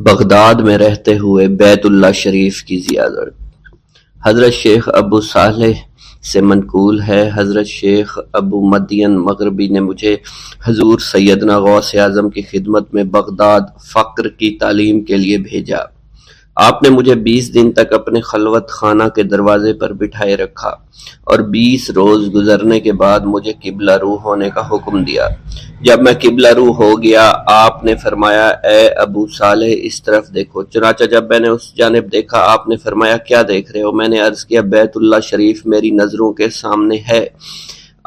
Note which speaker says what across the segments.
Speaker 1: Baghdad میں رہتے ہوئے بیت اللہ شریف کی زیارت۔ حضرت شیخ ابو صالح سے منقول ہے، حضرت شیخ ابو مدین مغربی نے مجھے حضور سیدنا غوث اعظم کی خدمت میں بغداد فقر کی تعلیم کے لیے بھیجا۔ آپ نے مجھے 20 دن تک اپنے خلوت خانہ کے دروازے پر بٹھائے رکھا اور 20 روز گزرنے کے بعد مجھے قبلہ رو ہونے کا حکم دیا۔ جب میں قبلہ رو ہو گیا، آپ نے فرمایا، اے ابو صالح اس طرف دیکھو۔ چنانچہ جب میں نے اس جانب دیکھا، آپ نے فرمایا، کیا دیکھ رہے ہو؟ میں نے عرض کیا، بیت اللہ شریف میری نظروں کے سامنے ہے۔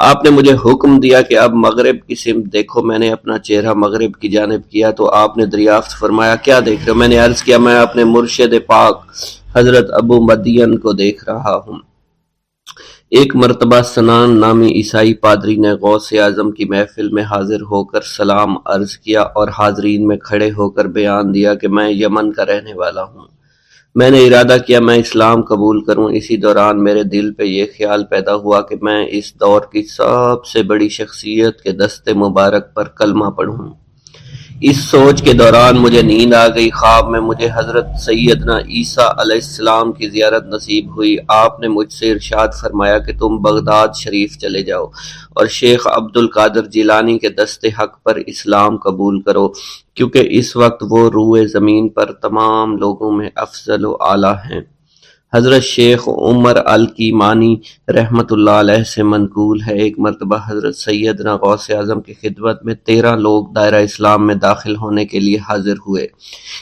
Speaker 1: آپ نے مجھے حکم دیا کہ اب مغرب کی سمت دیکھو۔ میں نے اپنا چہرہ مغرب کی جانب کیا تو آپ نے دریافت فرمایا، کیا دیکھ رہے ہو؟ میں نے عرض کیا، میں اپنے مرشد پاک حضرت ابو مدین کو دیکھ رہا ہوں۔ ایک مرتبہ سنان نامی عیسائی پادری نے غوث اعظم کی محفل میں حاضر ہو کر سلام عرض کیا اور حاضرین میں کھڑے ہو کر بیان دیا کہ میں یمن کا رہنے والا ہوں۔ میں نے ارادہ کیا میں اسلام قبول کروں۔ اسی دوران میرے دل پہ یہ خیال پیدا ہوا کہ میں اس دور کی سب سے بڑی شخصیت کے دست مبارک پر کلمہ پڑھوں۔ اس سوچ کے دوران مجھے نیند آ گئی۔ خواب میں مجھے حضرت سیدنا عیسیٰ علیہ السلام کی زیارت نصیب ہوئی۔ آپ نے مجھ سے ارشاد فرمایا کہ تم بغداد شریف چلے جاؤ اور شیخ عبد القادر جیلانی کے دست حق پر اسلام قبول کرو، کیونکہ اس وقت وہ روئے زمین پر تمام لوگوں میں افضل و اعلیٰ ہیں۔ حضرت شیخ عمر الکیمانی رحمۃ اللہ علیہ سے منقول ہے، ایک مرتبہ حضرت سیدنا غوث اعظم کی خدمت میں 13 لوگ دائرہ اسلام میں داخل ہونے کے لیے حاضر ہوئے۔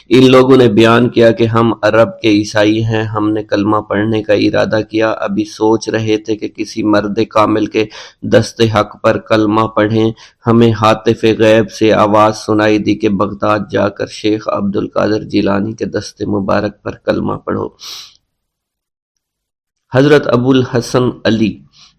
Speaker 1: ان لوگوں نے بیان کیا کہ ہم عرب کے عیسائی ہیں، ہم نے کلمہ پڑھنے کا ارادہ کیا، ابھی سوچ رہے تھے کہ کسی مرد کامل کے دست حق پر کلمہ پڑھیں۔ ہمیں ہاتف غیب سے آواز سنائی دی کہ بغداد جا کر شیخ عبد القادر جیلانی کے دست مبارک پر کلمہ پڑھو۔ حضرت ابو الحسن علی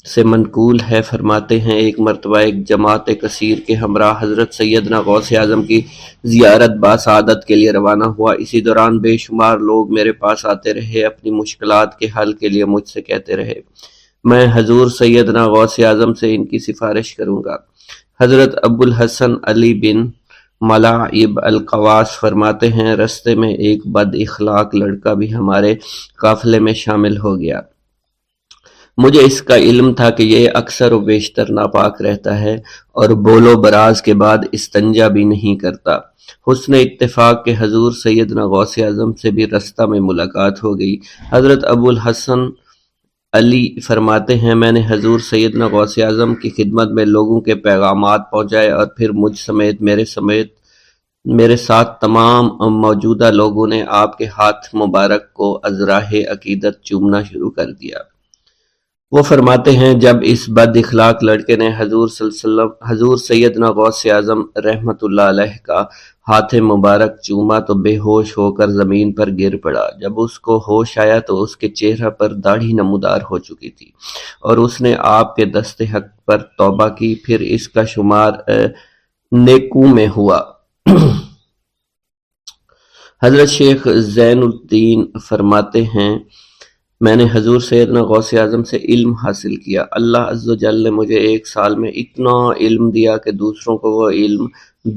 Speaker 1: سے منقول ہے، فرماتے ہیں، ایک مرتبہ ایک جماعت کثیر کے ہمراہ حضرت سیدنا غوث اعظم کی زیارت باسعادت کے لیے روانہ ہوا۔ اسی دوران بے شمار لوگ میرے پاس آتے رہے، اپنی مشکلات کے حل کے لیے مجھ سے کہتے رہے، میں حضور سیدنا غوث اعظم سے ان کی سفارش کروں گا۔ حضرت ابو الحسن علی بن ملاعب القواس فرماتے ہیں، رستے میں ایک بد اخلاق لڑکا بھی ہمارے قافلے میں شامل ہو گیا۔ مجھے اس کا علم تھا کہ یہ اکثر و بیشتر ناپاک رہتا ہے اور بول و براز کے بعد استنجا بھی نہیں کرتا۔ حسن اتفاق کے حضور سیدنا غوث اعظم سے بھی رستہ میں ملاقات ہو گئی۔ حضرت ابو الحسن علی فرماتے ہیں، میں نے حضور سیدنا غوث اعظم کی خدمت میں لوگوں کے پیغامات پہنچائے اور پھر مجھ سمیت میرے ساتھ تمام موجودہ لوگوں نے آپ کے ہاتھ مبارک کو ازراہ عقیدت چومنا شروع کر دیا۔ وہ فرماتے ہیں، جب اس بد اخلاق لڑکے نے حضور سیدنا غوث اعظم رحمۃ اللہ علیہ کا ہاتھ مبارک چوما تو بے ہوش ہو کر زمین پر گر پڑا۔ جب اس کو ہوش آیا تو اس کے چہرہ پر داڑھی نمودار ہو چکی تھی اور اس نے آپ کے دست حق پر توبہ کی، پھر اس کا شمار نیکوں میں ہوا۔ حضرت شیخ زین الدین فرماتے ہیں، میں نے حضور سیدنا غوث اعظم سے علم حاصل کیا۔ اللہ عز و جل نے مجھے 1 سال میں اتنا علم دیا کہ دوسروں کو وہ علم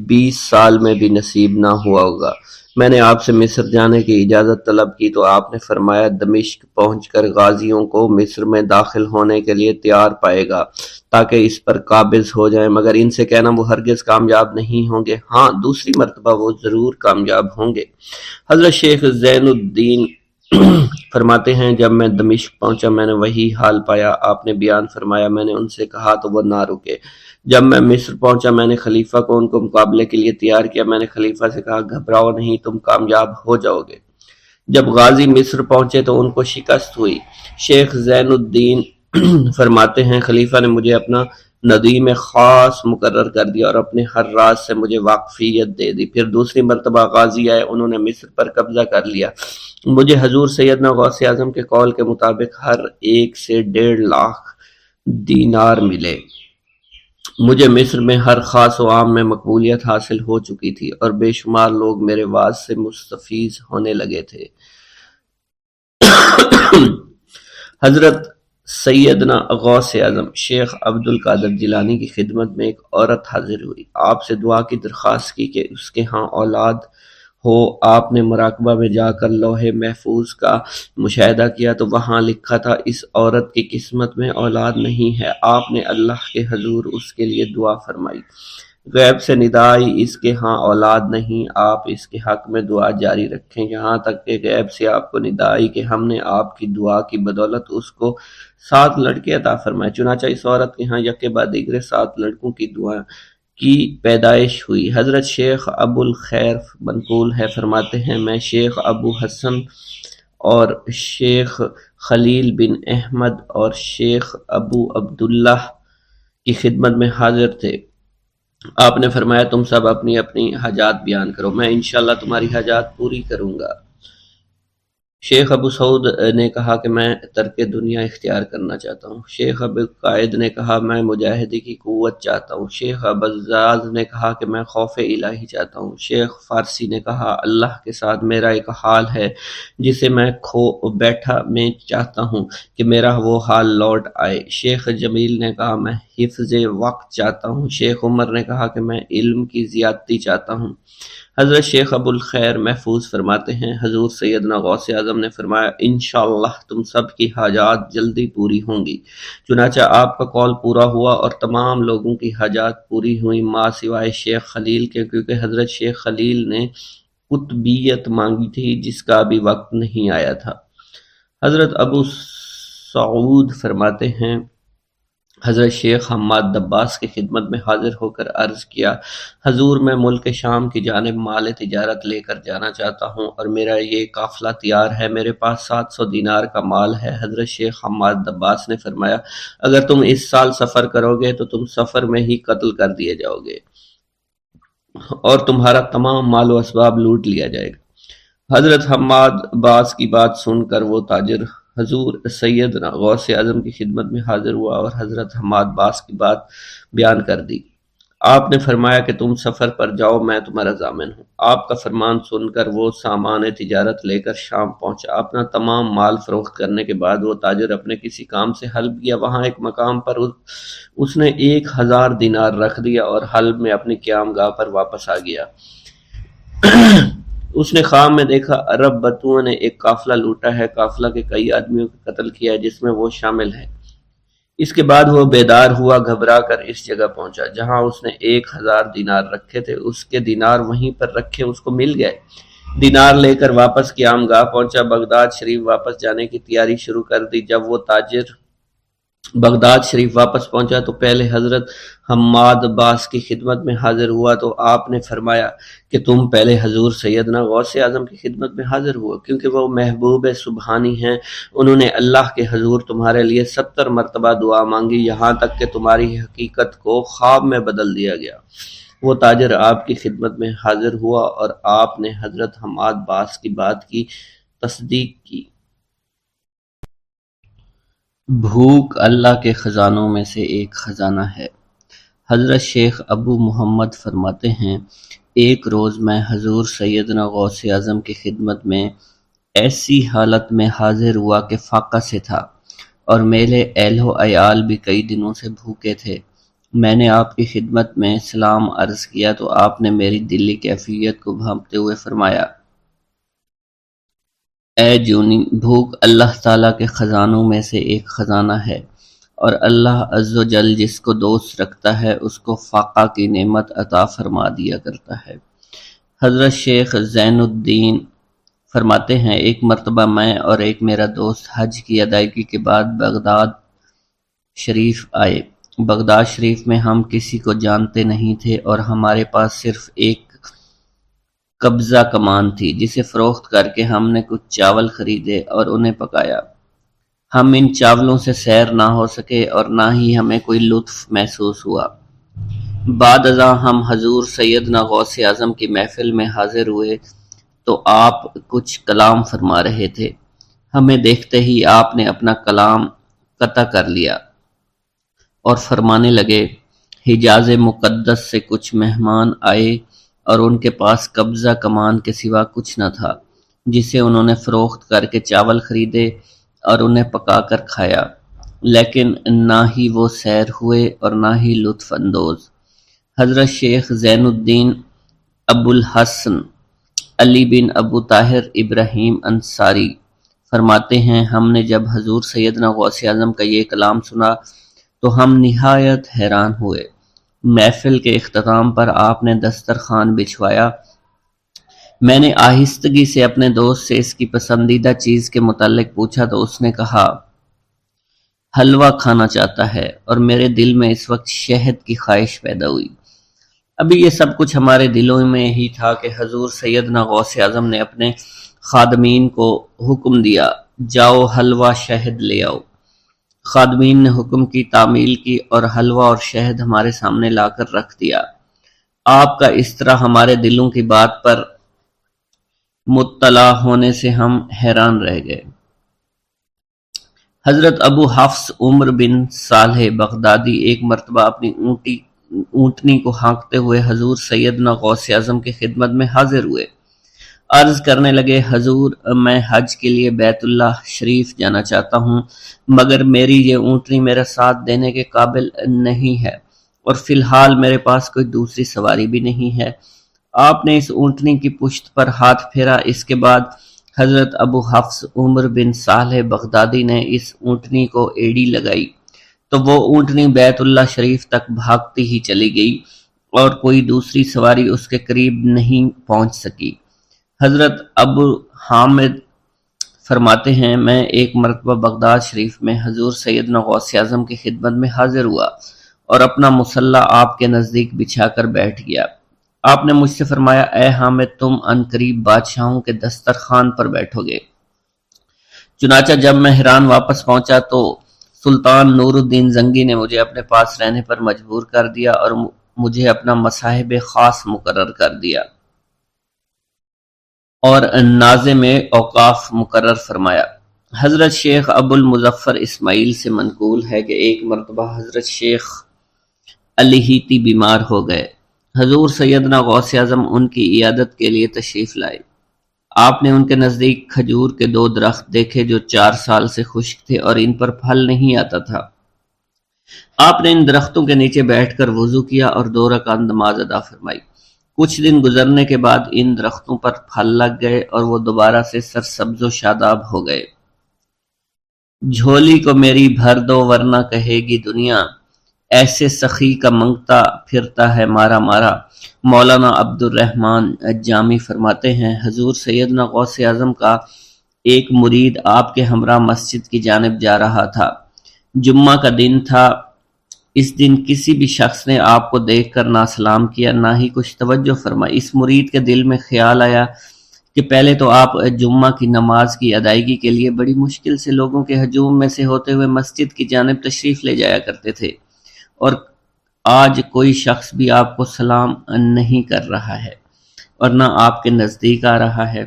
Speaker 1: 20 سال میں بھی نصیب نہ ہوا ہوگا۔ میں نے آپ سے مصر جانے کی اجازت طلب کی تو آپ نے فرمایا، دمشق پہنچ کر غازیوں کو مصر میں داخل ہونے کے لیے تیار پائے گا تاکہ اس پر قابض ہو جائیں، مگر ان سے کہنا وہ ہرگز کامیاب نہیں ہوں گے، ہاں دوسری مرتبہ وہ ضرور کامیاب ہوں گے۔ حضرت شیخ زین الدین فرماتے ہیں، جب میں دمشق پہنچا میں نے وہی حال پایا۔ آپ نے بیان فرمایا، میں نے ان سے کہا تو وہ نہ رکے۔ جب میں مصر پہنچا میں نے خلیفہ کو ان کو مقابلے کے لیے تیار کیا۔ میں نے خلیفہ سے کہا، گھبراؤ نہیں، تم کامیاب ہو جاؤ گے۔ جب غازی مصر پہنچے تو ان کو شکست ہوئی۔ شیخ زین الدین فرماتے ہیں، خلیفہ نے مجھے اپنا ندیم خاص مقرر کر دیا اور اپنے ہر راز سے مجھے واقفیت دے دی۔ پھر دوسری مرتبہ غازی آئے، انہوں نے مصر پر قبضہ کر لیا۔ مجھے حضور سیدنا غوث اعظم کے قول کے مطابق ہر ایک سے 1.5 لاکھ دینار ملے۔ مجھے مصر میں ہر خاص و عام میں مقبولیت حاصل ہو چکی تھی اور بے شمار لوگ میرے واعظ سے مستفیض ہونے لگے تھے۔ حضرت سیدنا غوث اعظم شیخ عبد القادر جیلانی کی خدمت میں ایک عورت حاضر ہوئی۔ آپ سے دعا کی درخواست کی کہ اس کے ہاں اولاد ہو آپ نے مراقبہ میں جا کر لوح محفوظ کا مشاہدہ کیا تو وہاں لکھا تھا اس عورت کی قسمت میں اولاد نہیں ہے۔ آپ نے اللہ کے حضور اس کے لیے دعا فرمائی۔ غیب سے ندا آئی اس کے ہاں اولاد نہیں، آپ اس کے حق میں دعا جاری رکھیں یہاں تک کہ غیب سے آپ کو ندا آئی کہ ہم نے آپ کی دعا کی بدولت اس کو 7 لڑکے عطا فرمائے۔ چنانچہ اس عورت کے ہاں یکے بعد دیگرے 7 لڑکوں کی دعا کی پیدائش ہوئی۔ حضرت شیخ ابو الخیر منقول ہے، فرماتے ہیں میں شیخ ابو حسن اور شیخ خلیل بن احمد اور شیخ ابو عبداللہ کی خدمت میں حاضر تھے۔ آپ نے فرمایا تم سب اپنی اپنی حاجات بیان کرو، میں انشاءاللہ تمہاری حاجات پوری کروں گا۔ شیخ ابو سعود نے کہا کہ میں ترک دنیا اختیار کرنا چاہتا ہوں۔ شیخ ابو قائد نے کہا میں مجاہدے کی قوت چاہتا ہوں۔ شیخ ابوالزاد نے کہا کہ میں خوف الہی چاہتا ہوں۔ شیخ فارسی نے کہا اللہ کے ساتھ میرا ایک حال ہے جسے میں کھو بیٹھا میں چاہتا ہوں کہ میرا وہ حال لوٹ آئے۔ شیخ جمیل نے کہا میں حفظ وقت چاہتا ہوں۔ شیخ عمر نے کہا کہ میں علم کی زیادتی چاہتا ہوں۔ حضرت شیخ ابو الخیر محفوظ فرماتے ہیں حضور سیدنا غوث اعظم نے فرمایا انشاءاللہ تم سب کی حاجات جلدی پوری ہوں گی۔ چنانچہ آپ کا قول پورا ہوا اور تمام لوگوں کی حاجات پوری ہوئیں ماں سوائے شیخ خلیل کے، کیونکہ حضرت شیخ خلیل نے قطبیت مانگی تھی جس کا ابھی وقت نہیں آیا تھا۔ حضرت ابو سعود فرماتے ہیں حضرت شیخ حماد دباس کی خدمت میں حاضر ہو کر عرض کیا حضور میں ملک شام کی جانب مال تجارت لے کر جانا چاہتا ہوں اور میرا یہ قافلہ تیار ہے، میرے پاس 700 دینار کا مال ہے۔ حضرت شیخ حماد دباس نے فرمایا اگر تم اس سال سفر کرو گے تو تم سفر میں ہی قتل کر دیے جاؤ گے اور تمہارا تمام مال و اسباب لوٹ لیا جائے گا۔ حضرت حماد باس کی بات سن کر وہ تاجر حضور سیدنا غوث اعظم کی خدمت میں حاضر ہوا اور حضرت حماد باس کی بات بیان کر دی۔ آپ نے فرمایا کہ تم سفر پر جاؤ میں تمہارا ضامن ہوں۔ آپ کا فرمان سن کر وہ سامان تجارت لے کر شام پہنچا۔ اپنا تمام مال فروخت کرنے کے بعد وہ تاجر اپنے کسی کام سے حلب گیا، وہاں ایک مقام پر اس نے 1000 دینار رکھ دیا اور حلب میں اپنی قیام گاہ پر واپس آ گیا۔ اس نے خواب میں دیکھا عرب بتوؤں نے ایک قافلہ لوٹا ہے، قافلہ کے کئی آدمیوں کو قتل کیا ہے جس میں وہ شامل ہے۔ اس کے بعد وہ بیدار ہوا، گھبرا کر اس جگہ پہنچا جہاں اس نے 1000 دینار رکھے تھے۔ اس کے دینار وہیں پر رکھے اس کو مل گئے۔ دینار لے کر واپس قیام گاہ پہنچا، بغداد شریف واپس جانے کی تیاری شروع کر دی۔ جب وہ تاجر بغداد شریف واپس پہنچا تو پہلے حضرت حماد باس کی خدمت میں حاضر ہوا تو آپ نے فرمایا کہ تم پہلے حضور سیدنا غوث اعظم کی خدمت میں حاضر ہوا، کیونکہ وہ محبوب سبحانی ہیں، انہوں نے اللہ کے حضور تمہارے لیے 70 مرتبہ دعا مانگی یہاں تک کہ تمہاری حقیقت کو خواب میں بدل دیا گیا۔ وہ تاجر آپ کی خدمت میں حاضر ہوا اور آپ نے حضرت حماد باس کی بات کی تصدیق کی۔ بھوک اللہ کے خزانوں میں سے ایک خزانہ ہے۔ حضرت شیخ ابو محمد فرماتے ہیں ایک روز میں حضور سیدنا غوث اعظم کی خدمت میں ایسی حالت میں حاضر ہوا کہ فاقہ سے تھا اور میرے اہل و عیال بھی کئی دنوں سے بھوکے تھے۔ میں نے آپ کی خدمت میں سلام عرض کیا تو آپ نے میری دلی کیفیت کو بھانپتے ہوئے فرمایا اے جونی، بھوک اللہ تعالیٰ کے خزانوں میں سے ایک خزانہ ہے اور اللہ عز و جل جس کو دوست رکھتا ہے اس کو فاقہ کی نعمت عطا فرما دیا کرتا ہے۔ حضرت شیخ زین الدین فرماتے ہیں ایک مرتبہ میں اور ایک میرا دوست حج کی ادائیگی کے بعد بغداد شریف آئے۔ بغداد شریف میں ہم کسی کو جانتے نہیں تھے اور ہمارے پاس صرف ایک قبضہ کمان تھی جسے فروخت کر کے ہم نے کچھ چاول خریدے اور انہیں پکایا۔ ہم ان چاولوں سے سیر نہ ہو سکے اور نہ ہی ہمیں کوئی لطف محسوس ہوا۔ بعد ازاں ہم حضور سیدنا غوث اعظم کی محفل میں حاضر ہوئے تو آپ کچھ کلام فرما رہے تھے۔ ہمیں دیکھتے ہی آپ نے اپنا کلام قطع کر لیا اور فرمانے لگے حجاز مقدس سے کچھ مہمان آئے اور ان کے پاس قبضہ کمان کے سوا کچھ نہ تھا جسے انہوں نے فروخت کر کے چاول خریدے اور انہیں پکا کر کھایا، لیکن نہ ہی وہ سیر ہوئے اور نہ ہی لطف اندوز۔ حضرت شیخ زین الدین ابو الحسن علی بن ابو طاہر ابراہیم انصاری فرماتے ہیں ہم نے جب حضور سیدنا غوث اعظم کا یہ کلام سنا تو ہم نہایت حیران ہوئے۔ محفل کے اختتام پر آپ نے دسترخوان بچھوایا۔ میں نے آہستگی سے اپنے دوست سے اس کی پسندیدہ چیز کے متعلق پوچھا تو اس نے کہا حلوہ کھانا چاہتا ہے، اور میرے دل میں اس وقت شہد کی خواہش پیدا ہوئی۔ ابھی یہ سب کچھ ہمارے دلوں میں ہی تھا کہ حضور سیدنا غوث اعظم نے اپنے خادمین کو حکم دیا جاؤ حلوہ شہد لے آؤ۔ خادمین نے حکم کی، تعمیل کی اور حلوہ اور شہد ہمارے سامنے لا کر رکھ دیا۔ آپ کا اس طرح ہمارے دلوں کی بات پر مطلع ہونے سے ہم حیران رہ گئے۔ حضرت ابو حفص عمر بن صالح بغدادی ایک مرتبہ اپنی اونٹنی کو ہانکتے ہوئے حضور سیدنا غوث اعظم کی خدمت میں حاضر ہوئے۔ عرض کرنے لگے حضور میں حج کے لیے بیت اللہ شریف جانا چاہتا ہوں، مگر میری یہ اونٹنی میرا ساتھ دینے کے قابل نہیں ہے، اور فی الحال میرے پاس کوئی دوسری سواری بھی نہیں ہے۔ آپ نے اس اونٹنی کی پشت پر ہاتھ پھیرا۔ اس کے بعد حضرت ابو حفص عمر بن صالح بغدادی نے اس اونٹنی کو ایڑی لگائی تو وہ اونٹنی بیت اللہ شریف تک بھاگتی ہی چلی گئی اور کوئی دوسری سواری اس کے قریب نہیں پہنچ سکی۔ حضرت ابو حامد فرماتے ہیں میں ایک مرتبہ بغداد شریف میں حضور سیدنا غوث اعظم کی خدمت میں حاضر ہوا اور اپنا مصلی آپ کے نزدیک بچھا کر بیٹھ گیا۔ آپ نے مجھ سے فرمایا اے حامد تم عنقریب بادشاہوں کے دسترخوان پر بیٹھو گے۔ چنانچہ جب میں حران واپس پہنچا تو سلطان نور الدین زنگی نے مجھے اپنے پاس رہنے پر مجبور کر دیا اور مجھے اپنا مصاحب خاص مقرر کر دیا اور ناظم اوقاف مقرر فرمایا۔ حضرت شیخ ابو المظفر اسماعیل سے منقول ہے کہ ایک مرتبہ حضرت شیخ الہیتی بیمار ہو گئے۔ حضور سیدنا غوث اعظم ان کی عیادت کے لیے تشریف لائے۔ آپ نے ان کے نزدیک کھجور کے 2 درخت دیکھے جو 4 سال سے خشک تھے اور ان پر پھل نہیں آتا تھا۔ آپ نے ان درختوں کے نیچے بیٹھ کر وضو کیا اور 2 رکعت نماز ادا فرمائی۔ کچھ دن گزرنے کے بعد ان درختوں پر پھل لگ گئے اور وہ دوبارہ سے سرسبز و شاداب ہو گئے۔ جھولی کو میری بھر دو ورنہ کہے گی دنیا، ایسے سخی کا منگتا پھرتا ہے مارا مارا۔ مولانا عبد الرحمن جامی فرماتے ہیں حضور سیدنا غوث اعظم کا ایک مرید آپ کے ہمراہ مسجد کی جانب جا رہا تھا۔ جمعہ کا دن تھا۔ اس دن کسی بھی شخص نے آپ کو دیکھ کر نہ سلام کیا نہ ہی کچھ توجہ فرمائی۔ اس مرید کے دل میں خیال آیا کہ پہلے تو آپ جمعہ کی نماز کی ادائیگی کے لیے بڑی مشکل سے لوگوں کے ہجوم میں سے ہوتے ہوئے مسجد کی جانب تشریف لے جایا کرتے تھے، اور آج کوئی شخص بھی آپ کو سلام نہیں کر رہا ہے اور نہ آپ کے نزدیک آ رہا ہے۔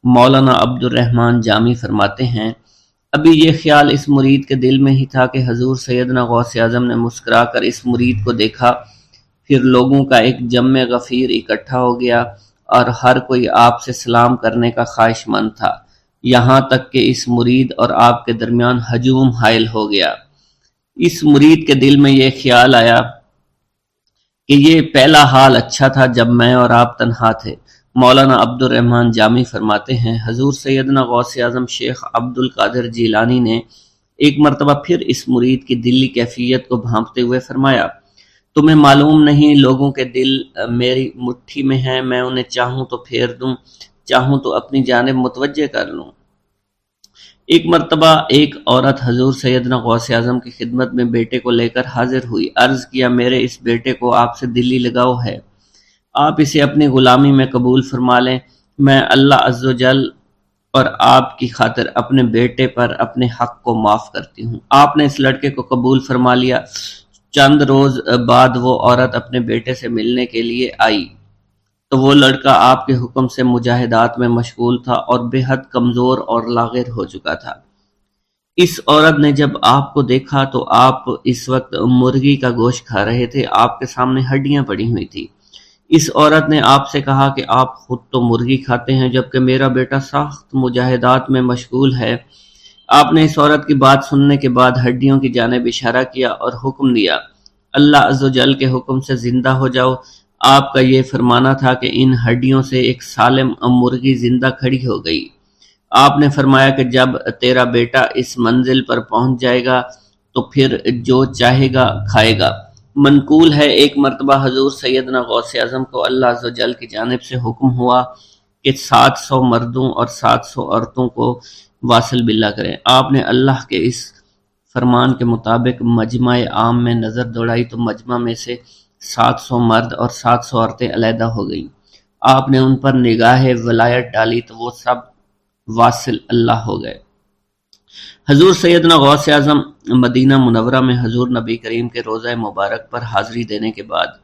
Speaker 1: مولانا عبد الرحمن جامی فرماتے ہیں ابھی یہ خیال اس مرید کے دل میں ہی تھا کہ حضور سیدنا غوث اعظم نے مسکرا کر اس مرید کو دیکھا، پھر لوگوں کا ایک جمع غفیر اکٹھا ہو گیا اور ہر کوئی آپ سے سلام کرنے کا خواہش مند تھا، یہاں تک کہ اس مرید اور آپ کے درمیان ہجوم حائل ہو گیا۔ اس مرید کے دل میں یہ خیال آیا کہ یہ پہلا حال اچھا تھا جب میں اور آپ تنہا تھے۔ مولانا عبد الرحمن جامی فرماتے ہیں حضور سیدنا غوث اعظم شیخ عبد القادر جیلانی نے ایک مرتبہ پھر اس مرید کی دلی کیفیت کو بھانپتے ہوئے فرمایا تمہیں معلوم نہیں لوگوں کے دل میری مٹھی میں ہیں، میں انہیں چاہوں تو پھیر دوں، چاہوں تو اپنی جانب متوجہ کر لوں۔ ایک مرتبہ ایک عورت حضور سیدنا غوث اعظم کی خدمت میں بیٹے کو لے کر حاضر ہوئی۔ عرض کیا میرے اس بیٹے کو آپ سے دلی لگاؤ ہے، آپ اسے اپنی غلامی میں قبول فرما لیں، میں اللہ عز و جل اور آپ کی خاطر اپنے بیٹے پر اپنے حق کو معاف کرتی ہوں۔ آپ نے اس لڑکے کو قبول فرما لیا۔ چند روز بعد وہ عورت اپنے بیٹے سے ملنے کے لیے آئی تو وہ لڑکا آپ کے حکم سے مجاہدات میں مشغول تھا اور بے حد کمزور اور لاغر ہو چکا تھا۔ اس عورت نے جب آپ کو دیکھا تو آپ اس وقت مرغی کا گوشت کھا رہے تھے، آپ کے سامنے ہڈیاں پڑی ہوئی تھی۔ اس عورت نے آپ سے کہا کہ آپ خود تو مرغی کھاتے ہیں جبکہ میرا بیٹا سخت مجاہدات میں مشغول ہے۔ آپ نے اس عورت کی بات سننے کے بعد ہڈیوں کی جانب اشارہ کیا اور حکم دیا اللہ عز و جل کے حکم سے زندہ ہو جاؤ۔ آپ کا یہ فرمانا تھا کہ ان ہڈیوں سے ایک سالم مرغی زندہ کھڑی ہو گئی۔ آپ نے فرمایا کہ جب تیرا بیٹا اس منزل پر پہنچ جائے گا تو پھر جو چاہے گا کھائے گا۔ منقول ہے ایک مرتبہ حضور سیدنا غوث اعظم کو اللہ عز و جل کی جانب سے حکم ہوا کہ 700 مردوں اور 700 عورتوں کو واصل باللہ کریں۔ آپ نے اللہ کے اس فرمان کے مطابق مجمع عام میں نظر دوڑائی تو مجمع میں سے 700 مرد اور 700 عورتیں علیحدہ ہو گئیں۔ آپ نے ان پر نگاہ ولایت ڈالی تو وہ سب واصل اللہ ہو گئے۔ حضور سیدنا غوث اعظم مدینہ منورہ میں حضور نبی کریم کے روضہ مبارک پر حاضری دینے کے بعد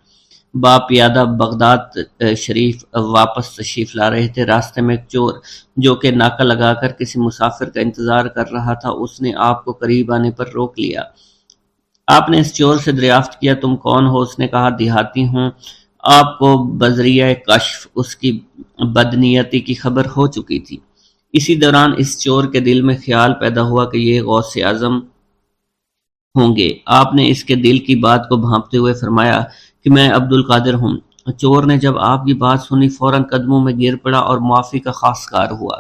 Speaker 1: باپیادہ بغداد شریف واپس تشریف لا رہے تھے۔ راستے میں ایک چور جو کہ ناکہ لگا کر کسی مسافر کا انتظار کر رہا تھا، اس نے آپ کو قریب آنے پر روک لیا۔ آپ نے اس چور سے دریافت کیا تم کون ہو؟ اس نے کہا دیہاتی ہوں۔ آپ کو بذریعہ کشف اس کی بدنیتی کی خبر ہو چکی تھی۔ اسی دوران اس چور کے دل میں خیال پیدا ہوا کہ یہ غوث اعظم ہوں گے۔ آپ نے اس کے دل کی بات کو بھانپتے ہوئے فرمایا کہ میں عبد القادر ہوں۔ چور نے جب آپ کی بات سنی فوراً قدموں میں گر پڑا اور معافی کا خواستگار ہوا۔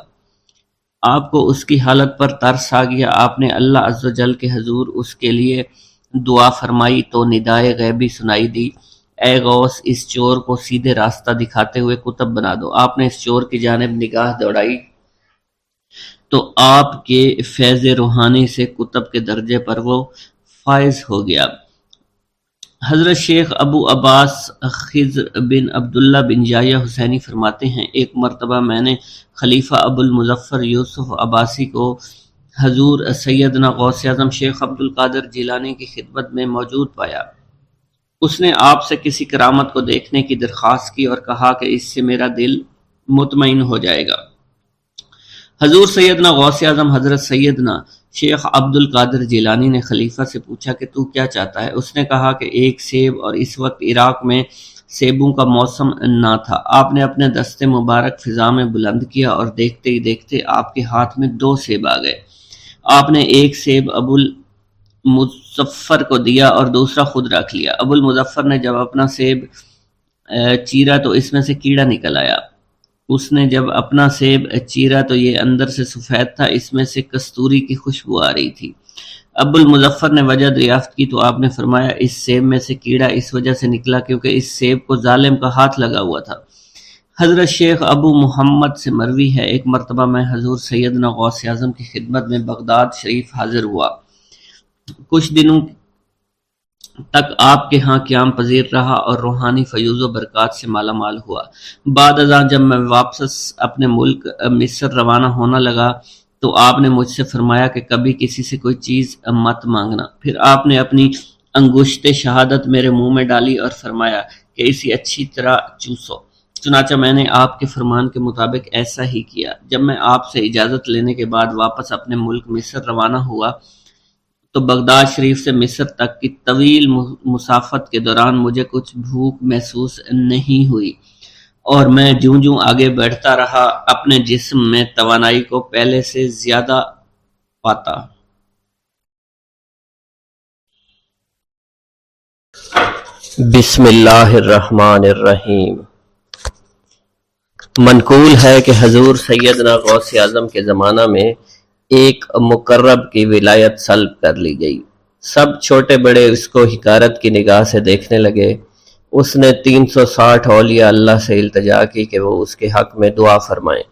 Speaker 1: آپ کو اس کی حالت پر ترس آ گیا۔ آپ نے اللہ عز و جل کے حضور اس کے لیے دعا فرمائی تو ندائے غیبی سنائی دی، اے غوث اس چور کو سیدھے راستہ دکھاتے ہوئے کتب بنا دو۔ آپ نے اس چور کی جانب نگاہ دوڑائی تو آپ کے فیض روحانی سے کتب کے درجے پر وہ فائز ہو گیا۔ حضرت شیخ ابو عباس خضر بن عبداللہ بن یحییٰ حسینی فرماتے ہیں ایک مرتبہ میں نے خلیفہ ابو المظفر یوسف عباسی کو حضور سیدنا غوث اعظم شیخ عبد القادر جیلانی کی خدمت میں موجود پایا۔ اس نے آپ سے کسی کرامت کو دیکھنے کی درخواست کی اور کہا کہ اس سے میرا دل مطمئن ہو جائے گا۔ حضور سیدنا غوث اعظم حضرت سیدنا شیخ عبد القادر جیلانی نے خلیفہ سے پوچھا کہ تو کیا چاہتا ہے؟ اس نے کہا کہ ایک سیب، اور اس وقت عراق میں سیبوں کا موسم نہ تھا۔ آپ نے اپنے دستے مبارک فضا میں بلند کیا اور دیکھتے ہی دیکھتے آپ کے ہاتھ میں 2 سیب آ گئے۔ آپ نے ایک سیب ابو المظفر کو دیا اور دوسرا خود رکھ لیا۔ ابو المظفر نے جب اپنا سیب چیرا تو اس میں سے کیڑا نکل آیا۔ اس نے جب اپنا سیب چیرا تو یہ اندر سے سفید تھا، اس میں سے کستوری کی خوشبو آ رہی تھی۔ ابو المظفر نے وجہ دریافت کی تو آپ نے فرمایا اس سیب میں سے کیڑا اس وجہ سے نکلا کیونکہ اس سیب کو ظالم کا ہاتھ لگا ہوا تھا۔ حضرت شیخ ابو محمد سے مروی ہے ایک مرتبہ میں حضور سیدنا غوث اعظم کی خدمت میں بغداد شریف حاضر ہوا۔ کچھ دنوں تک آپ کے ہاں قیام پذیر رہا اور روحانی فیوز و برکات سے مالا مال ہوا۔ بعد ازاں جب میں واپس اپنے ملک مصر روانہ ہونا لگا تو آپ نے مجھ سے فرمایا کہ کبھی کسی سے کوئی چیز مت مانگنا۔ پھر آپ نے اپنی انگشت شہادت میرے منہ میں ڈالی اور فرمایا کہ اسے اچھی طرح چوسو۔ چنانچہ میں نے آپ کے فرمان کے مطابق ایسا ہی کیا۔ جب میں آپ سے اجازت لینے کے بعد واپس اپنے ملک مصر روانہ ہوا تو بغداد شریف سے مصر تک کی طویل مسافت کے دوران مجھے کچھ بھوک محسوس نہیں ہوئی اور میں جوں جوں آگے بڑھتا رہا اپنے جسم میں توانائی کو پہلے سے زیادہ پاتا۔
Speaker 2: بسم اللہ الرحمن الرحیم۔ منقول ہے کہ حضور سیدنا غوث اعظم کے زمانہ میں ایک مقرب کی ولایت سلب کر لی گئی۔ سب چھوٹے بڑے اس کو حقارت کی نگاہ سے دیکھنے لگے۔ اس نے 360 اولیاء اللہ سے التجا کی کہ وہ اس کے حق میں دعا فرمائیں،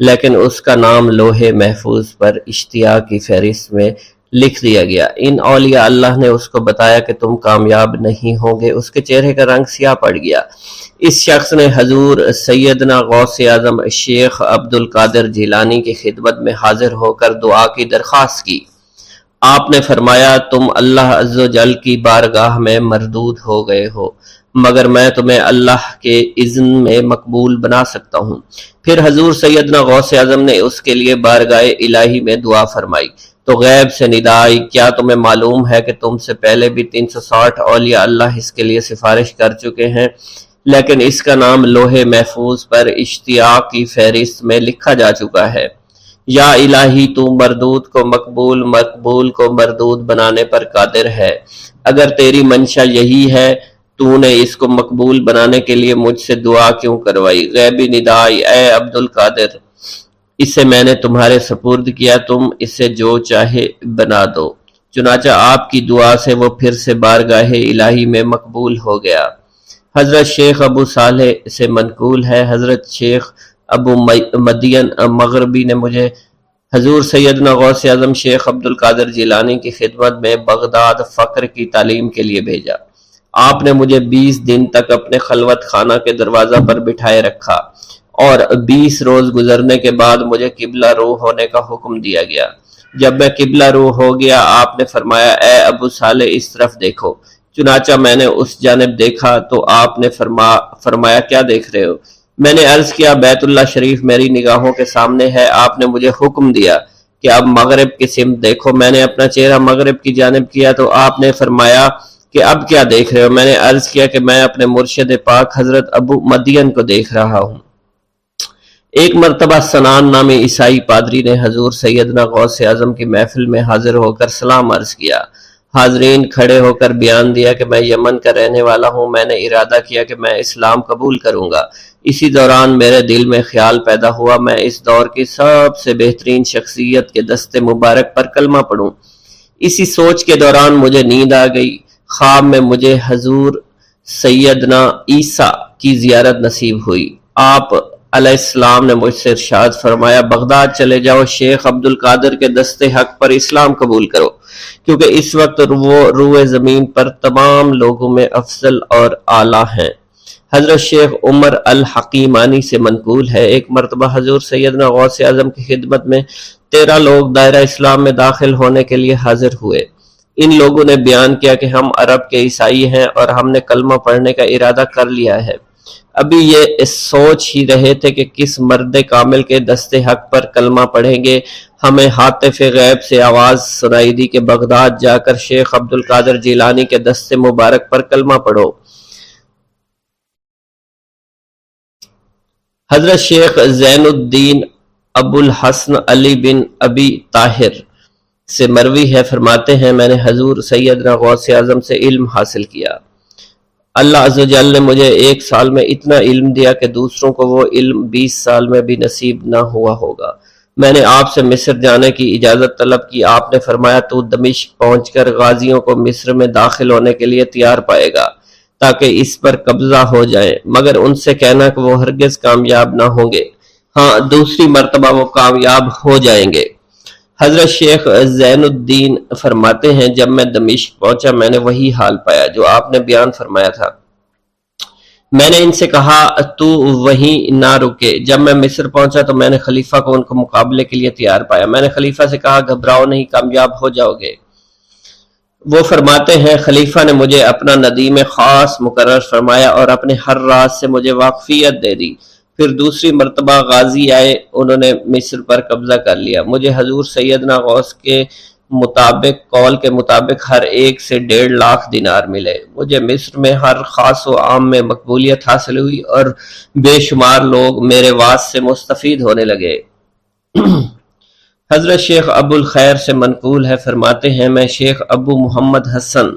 Speaker 2: لیکن اس کا نام لوح محفوظ پر اشتیاق کی فہرست میں لکھ دیا گیا۔ ان اولیاء اللہ نے اس کو بتایا کہ تم کامیاب نہیں ہوں گے۔ اس کے چہرے کا رنگ سیاہ پڑ گیا۔ اس شخص نے حضور سیدنا غوث اعظم شیخ عبد القادر جیلانی کی خدمت میں حاضر ہو کر دعا کی درخواست کی۔ آپ نے فرمایا تم اللہ عز و جل کی بارگاہ میں مردود ہو گئے ہو، مگر میں تمہیں اللہ کے اذن میں مقبول بنا سکتا ہوں۔ پھر حضور سیدنا غوث اعظم نے اس کے لیے بارگاہ الہی میں دعا فرمائی تو غیب سے ندا آئی، کیا تمہیں معلوم ہے کہ تم سے پہلے بھی 360 اولیاء اللہ اس کے لیے سفارش کر چکے ہیں، لیکن اس کا نام لوح محفوظ پر اشتیاق کی فہرست میں لکھا جا چکا ہے۔ یا الہی تو مردود کو مقبول، مقبول کو مردود بنانے پر قادر ہے۔ اگر تیری منشا یہی ہے تو نے اس کو مقبول بنانے کے لیے مجھ سے دعا کیوں کروائی؟ غیبی ندا آئی، اے عبد القادر، اسے میں نے تمہارے سپرد کیا، تم اسے جو چاہے بنا دو۔ چنانچہ آپ کی دعا سے وہ پھر سے بارگاہ الہی میں مقبول ہو گیا۔ حضرت شیخ ابو صالح سے منقول ہے، حضرت شیخ ابو مدین مغربی نے مجھے حضور سیدنا غوث اعظم شیخ عبد القادر جیلانی کی خدمت میں بغداد فقر کی تعلیم کے لیے بھیجا۔ آپ نے مجھے 20 دن تک اپنے خلوت خانہ کے دروازہ پر بٹھائے رکھا اور 20 روز گزرنے کے بعد مجھے قبلہ رو ہونے کا حکم دیا گیا۔ جب میں قبلہ رو ہو گیا، آپ نے فرمایا، اے ابو صالح اس طرف دیکھو۔ چنانچہ میں نے اس جانب دیکھا تو آپ نے فرمایا کیا دیکھ رہے ہو؟ میں نے عرض کیا بیت اللہ شریف میری نگاہوں کے سامنے ہے۔ آپ نے مجھے حکم دیا کہ اب مغرب کی سمت دیکھو۔ میں نے اپنا چہرہ مغرب کی جانب کیا تو آپ نے فرمایا کہ اب کیا دیکھ رہے ہو؟ میں نے عرض کیا کہ میں اپنے مرشد پاک حضرت ابو مدین کو دیکھ رہا ہوں۔ ایک مرتبہ سنان نامی عیسائی پادری نے حضور سیدنا غوث اعظم کی محفل میں حاضر ہو کر سلام عرض کیا۔ حاضرین کھڑے ہو کر بیان دیا کہ میں یمن کا رہنے والا ہوں، میں نے ارادہ کیا کہ میں اسلام قبول کروں گا۔ اسی دوران میرے دل میں خیال پیدا ہوا میں اس دور کی سب سے بہترین شخصیت کے دست مبارک پر کلمہ پڑھوں۔ اسی سوچ کے دوران مجھے نیند آ گئی۔ خواب میں مجھے حضور سیدنا عیسیٰ کی زیارت نصیب ہوئی۔ آپ علیہ السلام نے مجھ سے ارشاد فرمایا، بغداد چلے جاؤ، شیخ عبد القادر کے دست حق پر اسلام قبول کرو، کیونکہ اس وقت وہ روئے زمین پر تمام لوگوں میں افضل اور اعلیٰ ہیں۔ حضرت شیخ عمر الحکیمانی سے منقول ہے، ایک مرتبہ حضور سیدنا غوث اعظم کی خدمت میں 13 لوگ دائرہ اسلام میں داخل ہونے کے لیے حاضر ہوئے۔ ان لوگوں نے بیان کیا کہ ہم عرب کے عیسائی ہیں اور ہم نے کلمہ پڑھنے کا ارادہ کر لیا ہے۔ ابھی یہ سوچ ہی رہے تھے کہ کس مرد کامل کے دست حق پر کلمہ پڑھیں گے۔ ہمیں ہاتف غیب سے آواز سنائی دی کہ بغداد جا کر شیخ عبد القادر جیلانی کے دست مبارک پر کلمہ پڑھو۔ حضرت شیخ زین الدین ابو الحسن علی بن ابی طاہر سے مروی ہے، فرماتے ہیں میں نے حضور سیدنا غوث اعظم سے علم حاصل کیا۔ اللہ عز و جل نے مجھے 1 سال میں اتنا علم دیا کہ دوسروں کو وہ علم 20 سال میں بھی نصیب نہ ہوا ہوگا۔ میں نے آپ سے مصر جانے کی اجازت طلب کی۔ آپ نے فرمایا تو دمشق پہنچ کر غازیوں کو مصر میں داخل ہونے کے لیے تیار پائے گا تاکہ اس پر قبضہ ہو جائے، مگر ان سے کہنا کہ وہ ہرگز کامیاب نہ ہوں گے، ہاں دوسری مرتبہ وہ کامیاب ہو جائیں گے۔ حضرت شیخ زین الدین فرماتے ہیں جب میں دمشق پہنچا میں نے وہی حال پایا جو آپ نے بیان فرمایا تھا۔ میں نے ان سے کہا تو وہیں نہ رکے۔ جب میں مصر پہنچا تو میں نے خلیفہ کو ان کو مقابلے کے لیے تیار پایا۔ میں نے خلیفہ سے کہا گھبراؤ نہیں، کامیاب ہو جاؤ گے۔ وہ فرماتے ہیں خلیفہ نے مجھے اپنا ندیم خاص مقرر فرمایا اور اپنے ہر راز سے مجھے واقفیت دے دی۔ پھر دوسری مرتبہ غازی آئے، انہوں نے مصر پر قبضہ کر لیا۔ مجھے حضور سیدنا غوث کے قول کے مطابق ہر ایک سے 1.5 لاکھ دینار ملے۔ مجھے مصر میں ہر خاص و عام میں مقبولیت حاصل ہوئی اور بے شمار لوگ میرے واعظ سے مستفید ہونے لگے۔ حضرت شیخ ابو الخیر سے منقول ہے، فرماتے ہیں میں شیخ ابو محمد حسن،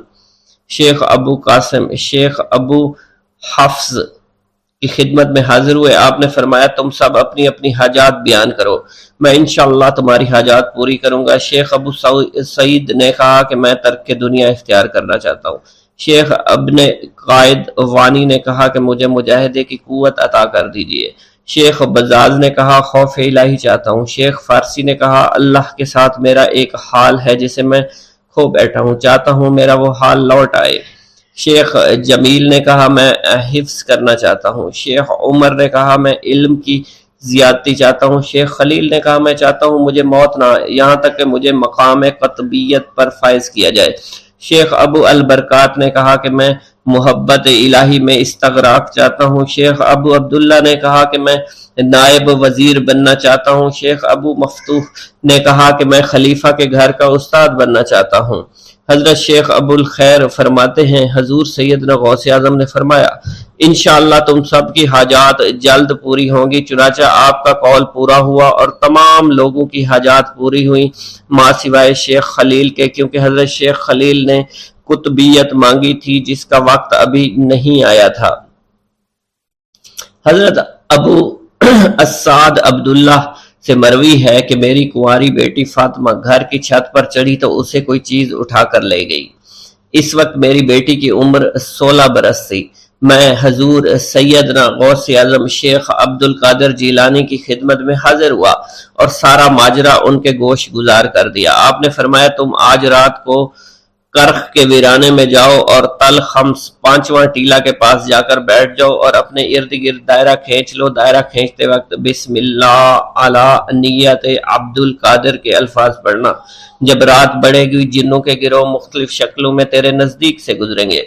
Speaker 2: شیخ ابو قاسم، شیخ ابو حفظ کی خدمت میں حاضر ہوئے۔ آپ نے فرمایا تم سب اپنی اپنی حاجات بیان کرو، میں انشاءاللہ تمہاری حاجات پوری کروں گا۔ شیخ ابو سعید نے کہا کہ میں ترک دنیا اختیار کرنا چاہتا ہوں۔ شیخ ابن قائد وانی نے کہا کہ مجھے مجاہدے کی قوت عطا کر دیجئے۔ شیخ بزاز نے کہا خوف الہی چاہتا ہوں۔ شیخ فارسی نے کہا اللہ کے ساتھ میرا ایک حال ہے جسے میں کھو بیٹھا ہوں، چاہتا ہوں میرا وہ حال لوٹ آئے۔ شیخ جمیل نے کہا میں حفظ کرنا چاہتا ہوں۔ شیخ عمر نے کہا میں علم کی زیادتی چاہتا ہوں۔ شیخ خلیل نے کہا میں چاہتا ہوں مجھے موت نہ آئے، یہاں تک کہ مجھے مقام قطبیت پر فائز کیا جائے۔ شیخ ابو البرکات نے کہا کہ میں محبت الہی میں استغراق چاہتا ہوں۔ شیخ ابو عبداللہ نے کہا کہ میں نائب وزیر بننا چاہتا ہوں۔ شیخ ابو مفتوح نے کہا کہ میں خلیفہ کے گھر کا استاد بننا چاہتا ہوں۔ حضرت شیخ ابو الخیر فرماتے ہیں حضور سیدنا غوث اعظم نے فرمایا انشاءاللہ تم سب کی حاجات جلد پوری ہوں گی۔ چنانچہ آپ کا قول پورا ہوا اور تمام لوگوں کی حاجات پوری ہوئیں ماں سوائے شیخ خلیل کے، کیونکہ حضرت شیخ خلیل نے قطبیت مانگی تھی جس کا وقت ابھی نہیں آیا تھا۔ حضرت ابو السعد عبداللہ سے مروی ہے کہ میری کنواری بیٹی فاطمہ گھر کی چھت پر چڑھی تو اسے کوئی چیز اٹھا کر لے گئی۔ اس وقت میری بیٹی کی عمر 16 برس تھی۔ میں حضور سیدنا غوث اعظم شیخ عبد القادر جیلانی کی خدمت میں حاضر ہوا اور سارا ماجرا ان کے گوش گزار کر دیا۔ آپ نے فرمایا تم آج رات کو کرخ کے ویرانے میں جاؤ اور تل خمس 5واں ٹیلا کے پاس جا کر بیٹھ جاؤ اور اپنے ارد گرد دائرہ کھینچ لو۔ دائرہ کھینچتے وقت بسم اللہ علی نیت عبد القادر کے الفاظ پڑھنا۔ جب رات بڑھے گی جنوں کے گروہ مختلف شکلوں میں تیرے نزدیک سے گزریں گے،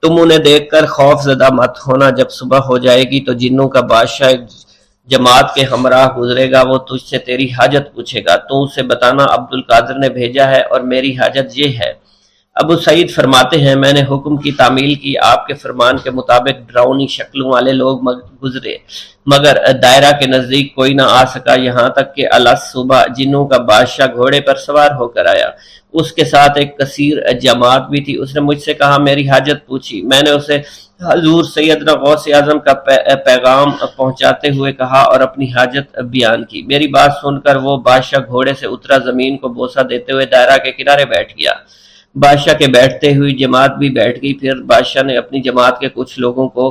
Speaker 2: تم انہیں دیکھ کر خوف زدہ مت ہونا۔ جب صبح ہو جائے گی تو جنوں کا بادشاہ جماعت کے ہمراہ گزرے گا، وہ تجھ سے تیری حاجت پوچھے گا، تو اسے بتانا عبد القادر نے بھیجا ہے اور میری حاجت یہ ہے۔ ابو سعید فرماتے ہیں میں نے حکم کی تعمیل کی، آپ کے فرمان کے مطابق ڈراؤنی شکلوں والے لوگ گزرے مگر دائرہ کے نزدیک کوئی نہ آ سکا، یہاں تک کہ صبح جنوں کا بادشاہ گھوڑے پر سوار ہو کر آیا۔ اس کے ساتھ ایک کثیر جماعت بھی تھی۔ اس نے مجھ سے کہا میری حاجت پوچھی۔ میں نے اسے حضور سیدنا غوث اعظم کا پیغام پہنچاتے ہوئے کہا اور اپنی حاجت بیان کی۔ میری بات سن کر وہ بادشاہ گھوڑے سے اترا، زمین کو بوسہ دیتے ہوئے دائرہ کے کنارے بیٹھ گیا۔ بادشاہ کے بیٹھتے ہوئی جماعت بھی بیٹھ گئی۔ پھر بادشاہ نے اپنی جماعت کے کچھ لوگوں کو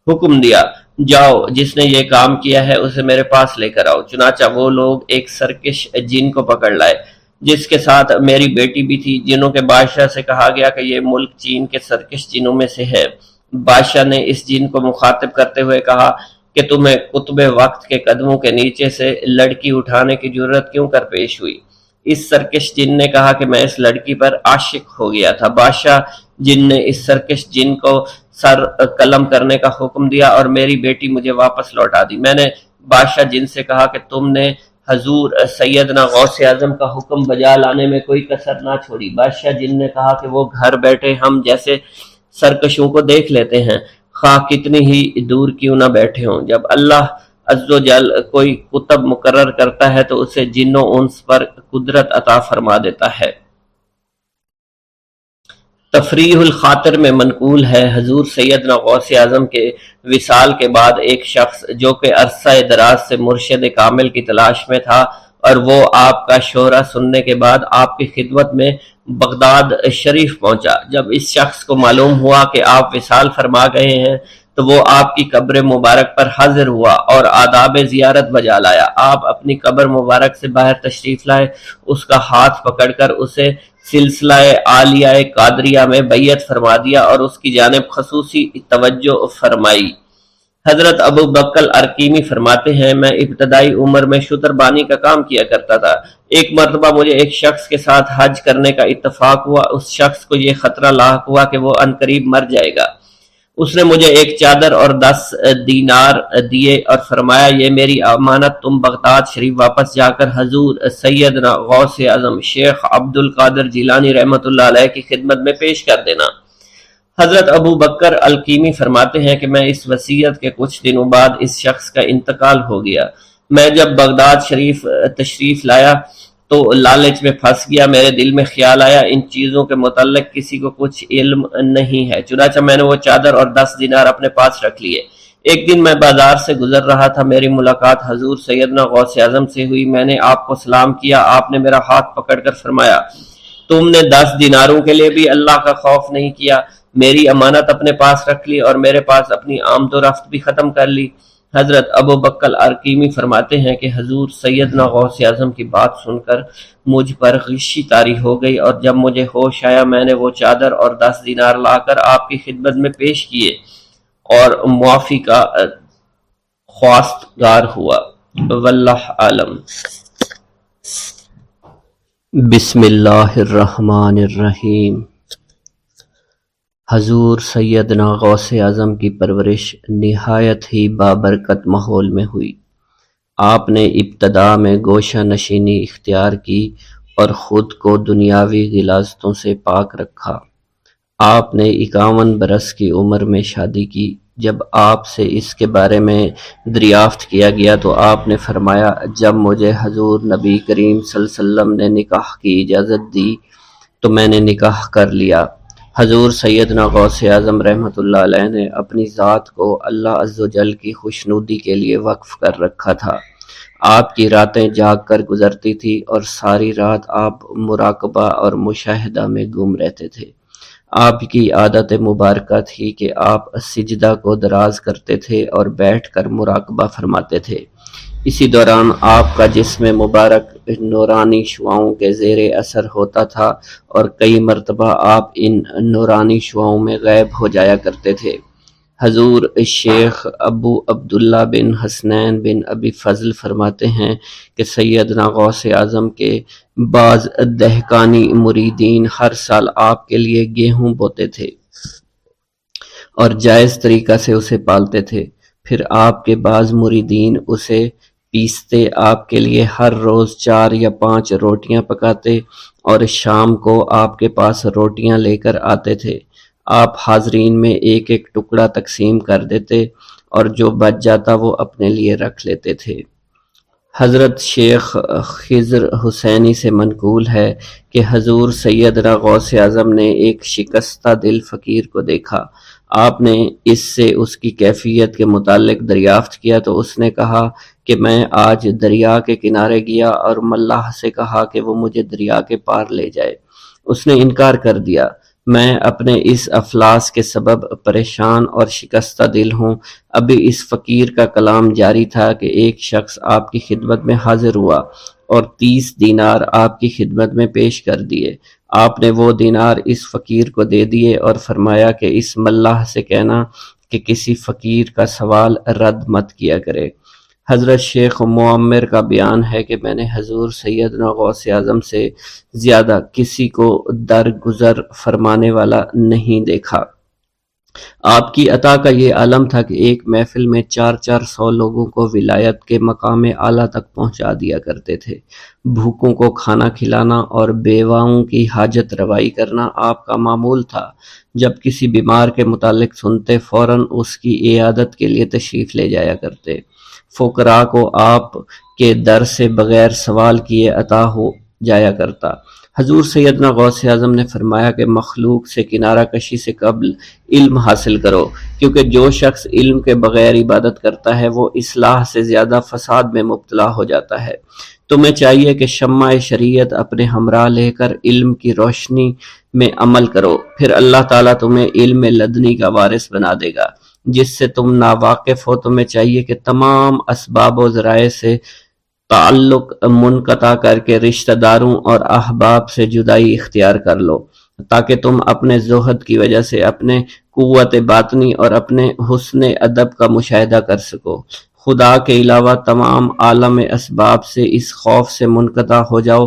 Speaker 2: حکم دیا جاؤ، جس نے یہ کام کیا ہے اسے میرے پاس لے کر آؤ۔ چنانچہ وہ لوگ ایک سرکش جن کو پکڑ لائے جس کے ساتھ میری بیٹی بھی تھی۔ جنوں کے بادشاہ سے کہا گیا کہ یہ ملک چین کے سرکش جنوں میں سے ہے۔ بادشاہ نے اس جن کو مخاطب کرتے ہوئے کہا کہ تمہیں قطب وقت کے قدموں کے نیچے سے لڑکی اٹھانے کی جرت کیوں کر پیش ہوئی؟ اس سرکش جن نے کہا کہ میں اس لڑکی پر عاشق ہو گیا تھا۔ بادشاہ جن نے اس سرکش جن کو سر قلم کرنے کا حکم دیا اور میری بیٹی مجھے واپس لوٹا دی۔ میں نے بادشاہ جن سے کہا کہ تم نے حضور سیدنا غوث اعظم کا حکم بجا لانے میں کوئی کسر نہ چھوڑی۔ بادشاہ جن نے کہا کہ وہ گھر بیٹھے ہم جیسے سرکشوں کو دیکھ لیتے ہیں، خواہ کتنی ہی دور کیوں نہ بیٹھے ہوں۔ جب اللہ عز و جل کوئی قطب مقرر کرتا ہے تو اسے جن و انس پر قدرت عطا فرما دیتا ہے۔ تفریح الخاطر میں منقول ہے حضور سیدنا غوث اعظم کے وصال کے بعد ایک شخص جو کہ عرصہ دراز سے مرشد کامل کی تلاش میں تھا اور وہ آپ کا شورا سننے کے بعد آپ کی خدمت میں بغداد شریف پہنچا۔ جب اس شخص کو معلوم ہوا کہ آپ وصال فرما گئے ہیں تو وہ آپ کی قبر مبارک پر حاضر ہوا اور آداب زیارت بجا لایا۔ آپ اپنی قبر مبارک سے باہر تشریف لائے، اس کا ہاتھ پکڑ کر اسے سلسلہ عالیہ قادریہ میں بیعت فرما دیا اور اس کی جانب خصوصی توجہ فرمائی۔ حضرت ابو بکر ارقیمی فرماتے ہیں میں ابتدائی عمر میں شتر بانی کا کام کیا کرتا تھا۔ ایک مرتبہ مجھے ایک شخص کے ساتھ حج کرنے کا اتفاق ہوا۔ اس شخص کو یہ خطرہ لاحق ہوا کہ وہ عنقریب مر جائے گا۔ اس نے مجھے ایک چادر اور 10 دینار دیے اور فرمایا یہ میری امانت، تم بغداد شریف واپس جا کر حضور سیدنا غوث اعظم شیخ عبد القادر جیلانی رحمۃ اللہ علیہ کی خدمت میں پیش کر دینا۔ حضرت ابو بکر القیمی فرماتے ہیں کہ میں اس وصیت کے کچھ دنوں بعد اس شخص کا انتقال ہو گیا۔ میں جب بغداد شریف تشریف لایا تو لالچ میں پھنس گیا۔ میرے دل میں خیال آیا ان چیزوں کے متعلق کسی کو کچھ علم نہیں ہے، چنانچہ میں نے وہ چادر اور 10 دینار اپنے پاس رکھ لیے۔ ایک دن میں بازار سے گزر رہا تھا، میری ملاقات حضور سیدنا غوث اعظم سے ہوئی۔ میں نے آپ کو سلام کیا، آپ نے میرا ہاتھ پکڑ کر فرمایا تم نے 10 دیناروں کے لیے بھی اللہ کا خوف نہیں کیا، میری امانت اپنے پاس رکھ لی اور میرے پاس اپنی آمد و رفت بھی ختم کر لی۔ حضرت ابو بکر ارقیمی فرماتے ہیں کہ حضور سیدنا غوث اعظم کی بات سن کر مجھ پر غشی طاری ہو گئی اور جب مجھے ہوش آیا میں نے وہ چادر اور 10 دینار لا کر آپ کی خدمت میں پیش کیے اور معافی کا خواستگار ہوا۔ واللہ عالم۔
Speaker 1: بسم اللہ الرحمن الرحیم۔ حضور سیدنا غوث اعظم کی پرورش نہایت ہی بابرکت ماحول میں ہوئی۔ آپ نے ابتدا میں گوشہ نشینی اختیار کی اور خود کو دنیاوی غلاظتوں سے پاک رکھا۔ آپ نے 51 برس کی عمر میں شادی کی۔ جب آپ سے اس کے بارے میں دریافت کیا گیا تو آپ نے فرمایا جب مجھے حضور نبی کریم صلی اللہ علیہ وسلم نے نکاح کی اجازت دی تو میں نے نکاح کر لیا۔ حضور سیدنا غوث اعظم رحمۃ اللہ علیہ نے اپنی ذات کو اللہ عز و جل کی خوشنودی کے لیے وقف کر رکھا تھا۔ آپ کی راتیں جاگ کر گزرتی تھی اور ساری رات آپ مراقبہ اور مشاہدہ میں گم رہتے تھے۔ آپ کی عادت مبارکہ تھی کہ آپ سجدہ کو دراز کرتے تھے اور بیٹھ کر مراقبہ فرماتے تھے۔ اسی دوران آپ کا جسم مبارک نورانی شعاؤں کے زیر اثر ہوتا تھا اور کئی مرتبہ آپ ان نورانی شعاؤں میں غائب ہو جایا کرتے تھے۔ حضور شیخ ابو عبداللہ بن حسنین بن ابی فضل فرماتے ہیں کہ سیدنا غوث اعظم کے بعض دہقانی مریدین ہر سال آپ کے لیے گیہوں بوتے تھے اور جائز طریقہ سے اسے پالتے تھے۔ پھر آپ کے بعض مریدین اسے پیستے آپ کے لیے ہر روز 4 یا 5 روٹیاں پکاتے اور شام کو آپ کے پاس روٹیاں لے کر آتے تھے۔ آپ حاضرین میں ایک ایک ٹکڑا تقسیم کر دیتے اور جو بچ جاتا وہ اپنے لیے رکھ لیتے تھے۔ حضرت شیخ خضر حسینی سے منقول ہے کہ حضور سیدنا غوث اعظم نے ایک شکستہ دل فقیر کو دیکھا۔ آپ نے اس سے اس کی کیفیت کے متعلق دریافت کیا تو اس نے کہا کہ میں آج دریا کے کنارے گیا اور ملاح سے کہا کہ وہ مجھے دریا کے پار لے جائے۔ اس نے انکار کر دیا۔ میں اپنے اس افلاس کے سبب پریشان اور شکستہ دل ہوں۔ ابھی اس فقیر کا کلام جاری تھا کہ ایک شخص آپ کی خدمت میں حاضر ہوا اور 30 دینار آپ کی خدمت میں پیش کر دیے۔ آپ نے وہ دینار اس فقیر کو دے دیے اور فرمایا کہ اس ملاح سے کہنا کہ کسی فقیر کا سوال رد مت کیا کرے۔ حضرت شیخ معمر کا بیان ہے کہ میں نے حضور سیدنا غوث اعظم سے زیادہ کسی کو درگزر فرمانے والا نہیں دیکھا۔ آپ کی عطا کا یہ عالم تھا کہ ایک محفل میں 400 لوگوں کو ولایت کے مقام اعلیٰ تک پہنچا دیا کرتے تھے۔ بھوکوں کو کھانا کھلانا اور بیواؤں کی حاجت روائی کرنا آپ کا معمول تھا۔ جب کسی بیمار کے متعلق سنتے فوراً اس کی عیادت کے لیے تشریف لے جایا کرتے۔ فقراء کو آپ کے در سے بغیر سوال کیے عطا ہو جایا کرتا۔ حضور سیدنا غوث اعظم نے فرمایا کہ مخلوق سے کنارہ کشی سے قبل علم حاصل کرو، کیونکہ جو شخص علم کے بغیر عبادت کرتا ہے وہ اصلاح سے زیادہ فساد میں مبتلا ہو جاتا ہے۔ تمہیں چاہیے کہ شمع شریعت اپنے ہمراہ لے کر علم کی روشنی میں عمل کرو، پھر اللہ تعالیٰ تمہیں علم لدنی کا وارث بنا دے گا جس سے تم ناواقف ہو۔ تمہیں چاہیے کہ تمام اسباب و ذرائع سے تعلق منقطع کر کے رشتہ داروں اور احباب سے جدائی اختیار کر لو، تاکہ تم اپنے زہد کی وجہ سے اپنے قوت باطنی اور اپنے حسن ادب کا مشاہدہ کر سکو۔ خدا کے علاوہ تمام عالم اسباب سے اس خوف سے منقطع ہو جاؤ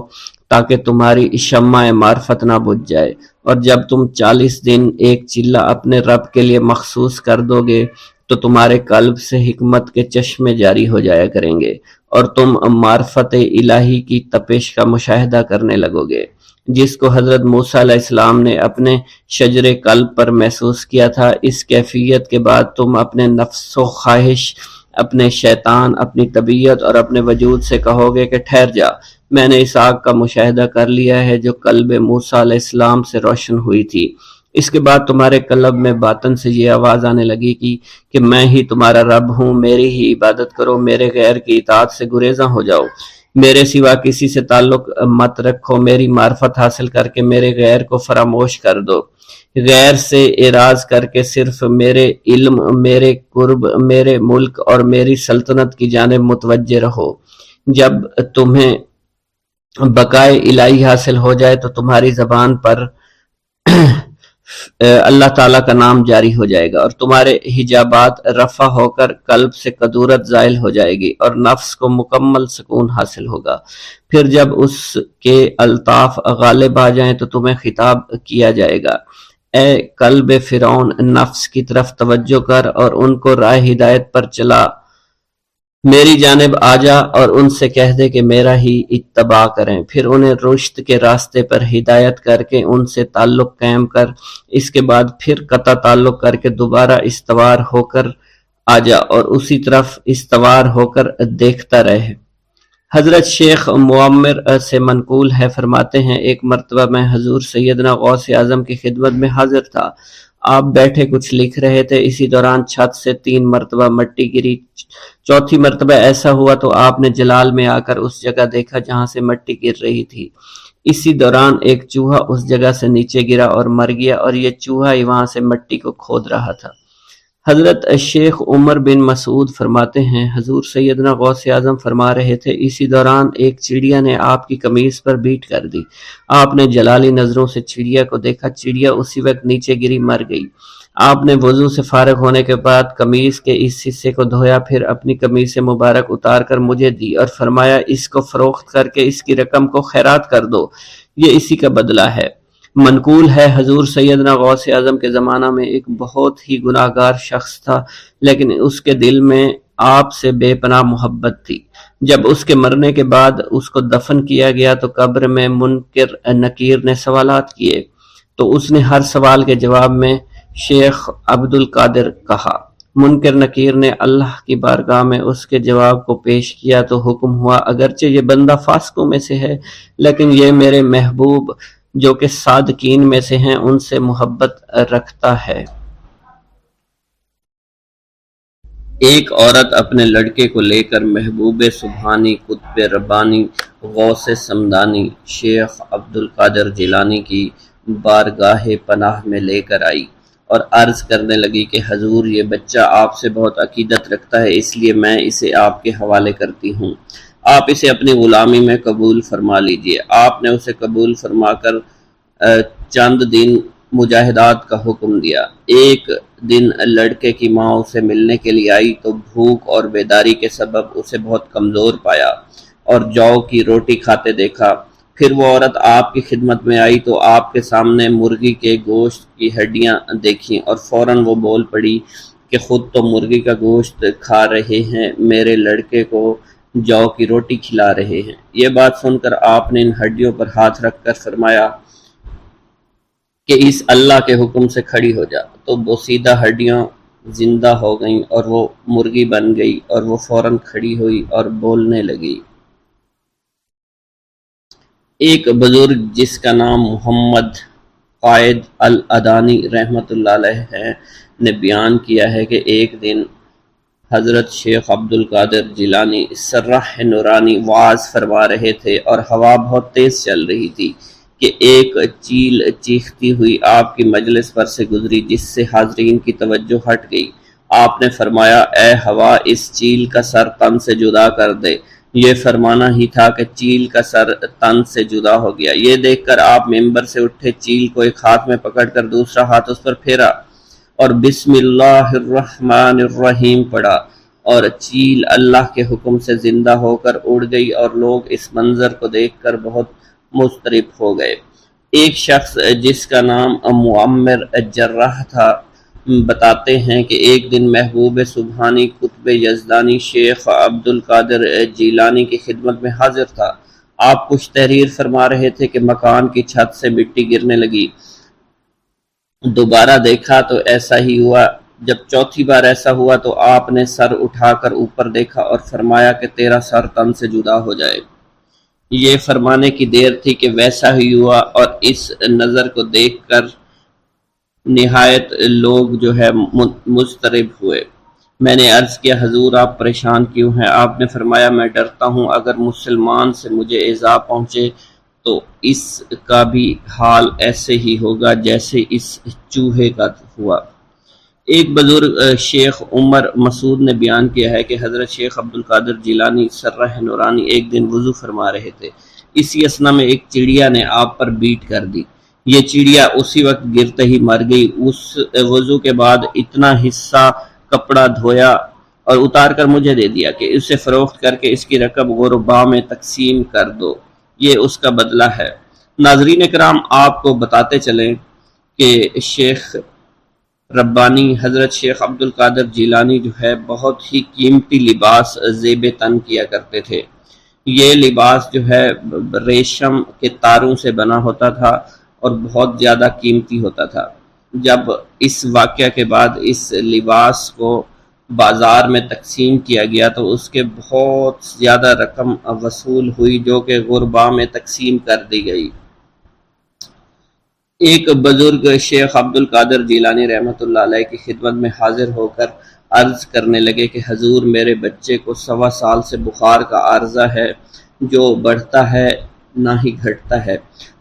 Speaker 1: تاکہ تمہاری شمع معرفت نہ بجھ جائے، اور جب تم 40 دن ایک چلہ اپنے رب کے لیے مخصوص کر دو گے تو تمہارے قلب سے حکمت کے چشمے جاری ہو جایا کریں گے اور تم معرفت الہی کی تپش کا مشاہدہ کرنے لگو گے، جس کو حضرت موسیٰ علیہ السلام نے اپنے شجر قلب پر محسوس کیا تھا۔ اس کیفیت کے بعد تم اپنے نفس و خواہش، اپنے شیطان، اپنی طبیعت اور اپنے وجود سے کہو گے کہ ٹھہر جا، میں نے اس آگ کا مشاہدہ کر لیا ہے جو قلب موسیٰ علیہ السلام سے روشن ہوئی تھی۔ اس کے بعد تمہارے قلب میں باطن سے یہ آواز آنے لگی کہ میں ہی تمہارا رب ہوں، میری ہی عبادت کرو، میرے غیر کی اطاعت سے گریزاں ہو جاؤ، میرے سوا کسی سے تعلق مت رکھو، میری معرفت حاصل کر کے میرے غیر کو فراموش کر دو، غیر سے اعراض کر کے صرف میرے علم، میرے قرب، میرے ملک اور میری سلطنت کی جانب متوجہ رہو۔ جب تمہیں بقائے الہی حاصل ہو جائے تو تمہاری زبان پر اللہ تعالیٰ کا نام جاری ہو جائے گا اور تمہارے حجابات رفع ہو کر قلب سے کدورت زائل ہو جائے گی اور نفس کو مکمل سکون حاصل ہوگا۔ پھر جب اس کے الطاف غالب آ جائیں تو تمہیں خطاب کیا جائے گا، اے قلب فرعون، نفس کی طرف توجہ کر اور ان کو راہ ہدایت پر چلا، میری جانب آ جا اور ان سے کہہ دے کہ میرا ہی اتباع کریں، پھر انہیں رشد کے راستے پر ہدایت کر کے ان سے تعلق قائم کر، اس کے بعد پھر قطع تعلق کر کے دوبارہ استوار ہو کر آ جا اور اسی طرف استوار ہو کر دیکھتا رہے۔
Speaker 2: حضرت شیخ معمر سے منقول ہے، فرماتے ہیں ایک مرتبہ میں حضور سیدنا غوث اعظم کی خدمت میں حاضر تھا۔ آپ بیٹھے کچھ لکھ رہے تھے، اسی دوران چھت سے 3 مرتبہ مٹی گری۔ چوتھی مرتبہ ایسا ہوا تو آپ نے جلال میں آ کر اس جگہ دیکھا جہاں سے مٹی گر رہی تھی۔ اسی دوران ایک چوہا اس جگہ سے نیچے گرا اور مر گیا، اور یہ چوہا ہی وہاں سے مٹی کو کھود رہا تھا۔ حضرت شیخ عمر بن مسعود فرماتے ہیں حضور سیدنا غوث اعظم فرما رہے تھے، اسی دوران ایک چڑیا نے آپ کی قمیص پر بیٹ کر دی۔ آپ نے جلالی نظروں سے چڑیا کو دیکھا، چڑیا اسی وقت نیچے گری، مر گئی۔ آپ نے وضو سے فارغ ہونے کے بعد قمیص کے اس حصے کو دھویا، پھر اپنی قمیص مبارک اتار کر مجھے دی اور فرمایا اس کو فروخت کر کے اس کی رقم کو خیرات کر دو، یہ اسی کا بدلہ ہے۔ منقول ہے حضور سیدنا غوث اعظم کے زمانہ میں ایک بہت ہی گناہگار شخص تھا، لیکن اس کے دل میں آپ سے بے پناہ محبت تھی۔ جب اس کے مرنے کے بعد اس کو دفن کیا گیا تو قبر میں منکر نکیر نے سوالات کیے، تو اس نے ہر سوال کے جواب میں شیخ عبدالقادر کہا۔ منکر نکیر نے اللہ کی بارگاہ میں اس کے جواب کو پیش کیا تو حکم ہوا اگرچہ یہ بندہ فاسقوں میں سے ہے، لیکن یہ میرے محبوب جو کہ صادقین میں سے ہیں ان سے محبت رکھتا ہے۔ ایک عورت اپنے لڑکے کو لے کر محبوب سبحانی، قطب ربانی، غوث سمدانی، شیخ عبدالقادر جیلانی کی بارگاہ پناہ میں لے کر آئی اور عرض کرنے لگی کہ حضور یہ بچہ آپ سے بہت عقیدت رکھتا ہے، اس لیے میں اسے آپ کے حوالے کرتی ہوں، آپ اسے اپنی غلامی میں قبول فرما لیجئے۔ آپ نے اسے قبول فرما کر چند دن مجاہدات کا حکم دیا۔ ایک دن لڑکے کی ماں اسے ملنے کے لیے آئی تو بھوک اور بیداری کے سبب اسے بہت کمزور پایا اور جو کی روٹی کھاتے دیکھا۔ پھر وہ عورت آپ کی خدمت میں آئی تو آپ کے سامنے مرغی کے گوشت کی ہڈیاں دیکھیں اور فوراً وہ بول پڑی کہ خود تو مرغی کا گوشت کھا رہے ہیں، میرے لڑکے کو جو کی روٹی کھلا رہے ہیں۔ یہ بات سن کر آپ نے ان ہڈیوں پر ہاتھ رکھ کر فرمایا کہ اس اللہ کے حکم سے کھڑی ہو جا، تو بوسیدہ ہڈیاں زندہ ہو گئیں اور وہ مرغی بن گئی اور وہ فوراً کھڑی ہوئی اور بولنے لگی۔ ایک بزرگ جس کا نام محمد قائد الادانی رحمۃ اللہ علیہ ہے نے بیان کیا ہے کہ ایک دن حضرت شیخ عبدالقادر جیلانی سرح نورانی وعظ فرما رہے تھے اور ہوا بہت تیز چل رہی تھی کہ ایک چیل چیختی ہوئی آپ کی مجلس پر سے گزری، جس سے حاضرین کی توجہ ہٹ گئی۔ آپ نے فرمایا اے ہوا اس چیل کا سر تن سے جدا کر دے۔ یہ فرمانا ہی تھا کہ چیل کا سر تن سے جدا ہو گیا۔ یہ دیکھ کر آپ ممبر سے اٹھے، چیل کو ایک ہاتھ میں پکڑ کر دوسرا ہاتھ اس پر پھیرا اور بسم اللہ الرحمن الرحیم پڑھا اور چیل اللہ کے حکم سے زندہ ہو کر اڑ گئی اور لوگ اس منظر کو دیکھ کر بہت مضطرب ہو گئے۔ ایک شخص جس کا نام معمر جراح تھا بتاتے ہیں کہ ایک دن محبوب سبحانی قطب یزدانی شیخ عبدالقادر جیلانی کی خدمت میں حاضر تھا۔ آپ کچھ تحریر فرما رہے تھے کہ مکان کی چھت سے مٹی گرنے لگی۔ دوبارہ دیکھا تو ایسا ہی ہوا۔ جب چوتھی بار ایسا ہوا تو آپ نے سر اٹھا کر اوپر دیکھا اور فرمایا کہ تیرا سر تن سے جدا ہو جائے۔ یہ فرمانے کی دیر تھی کہ ویسا ہی ہوا اور اس نظر کو دیکھ کر نہایت لوگ جو ہے مضطرب ہوئے۔ میں نے عرض کیا حضور آپ پریشان کیوں ہیں؟ آپ نے فرمایا میں ڈرتا ہوں اگر مسلمان سے مجھے ایذا پہنچے تو اس کا بھی حال ایسے ہی ہوگا جیسے اس چوہے کا ہوا۔ ایک بزرگ شیخ عمر مسعود نے بیان کیا ہے کہ حضرت شیخ عبدالقادر جیلانی سرح نورانی ایک دن وضو فرما رہے تھے، اسی اثنا میں ایک چڑیا نے آپ پر بیٹ کر دی۔ یہ چڑیا اسی وقت گرتے ہی مر گئی۔ اس وضو کے بعد اتنا حصہ کپڑا دھویا اور اتار کر مجھے دے دیا کہ اسے فروخت کر کے اس کی رقم غرباء میں تقسیم کر دو، یہ اس کا بدلہ ہے۔ ناظرین کرام آپ کو بتاتے چلیں کہ شیخ ربانی حضرت شیخ عبدالقادر جیلانی جو ہے بہت ہی قیمتی لباس زیب تن کیا کرتے تھے۔ یہ لباس جو ہے ریشم کے تاروں سے بنا ہوتا تھا اور بہت زیادہ قیمتی ہوتا تھا۔ جب اس واقعہ کے بعد اس لباس کو بازار میں تقسیم کیا گیا تو اس کے بہت زیادہ رقم وصول ہوئی جو کہ غربا میں تقسیم کر دی گئی۔ ایک بزرگ شیخ عبد القادر جیلانی رحمۃ اللہ علیہ کی خدمت میں حاضر ہو کر عرض کرنے لگے کہ حضور، میرے بچے کو 1.25 سال سے بخار کا عارضہ ہے، جو بڑھتا ہے نہ ہی گھٹتا ہے۔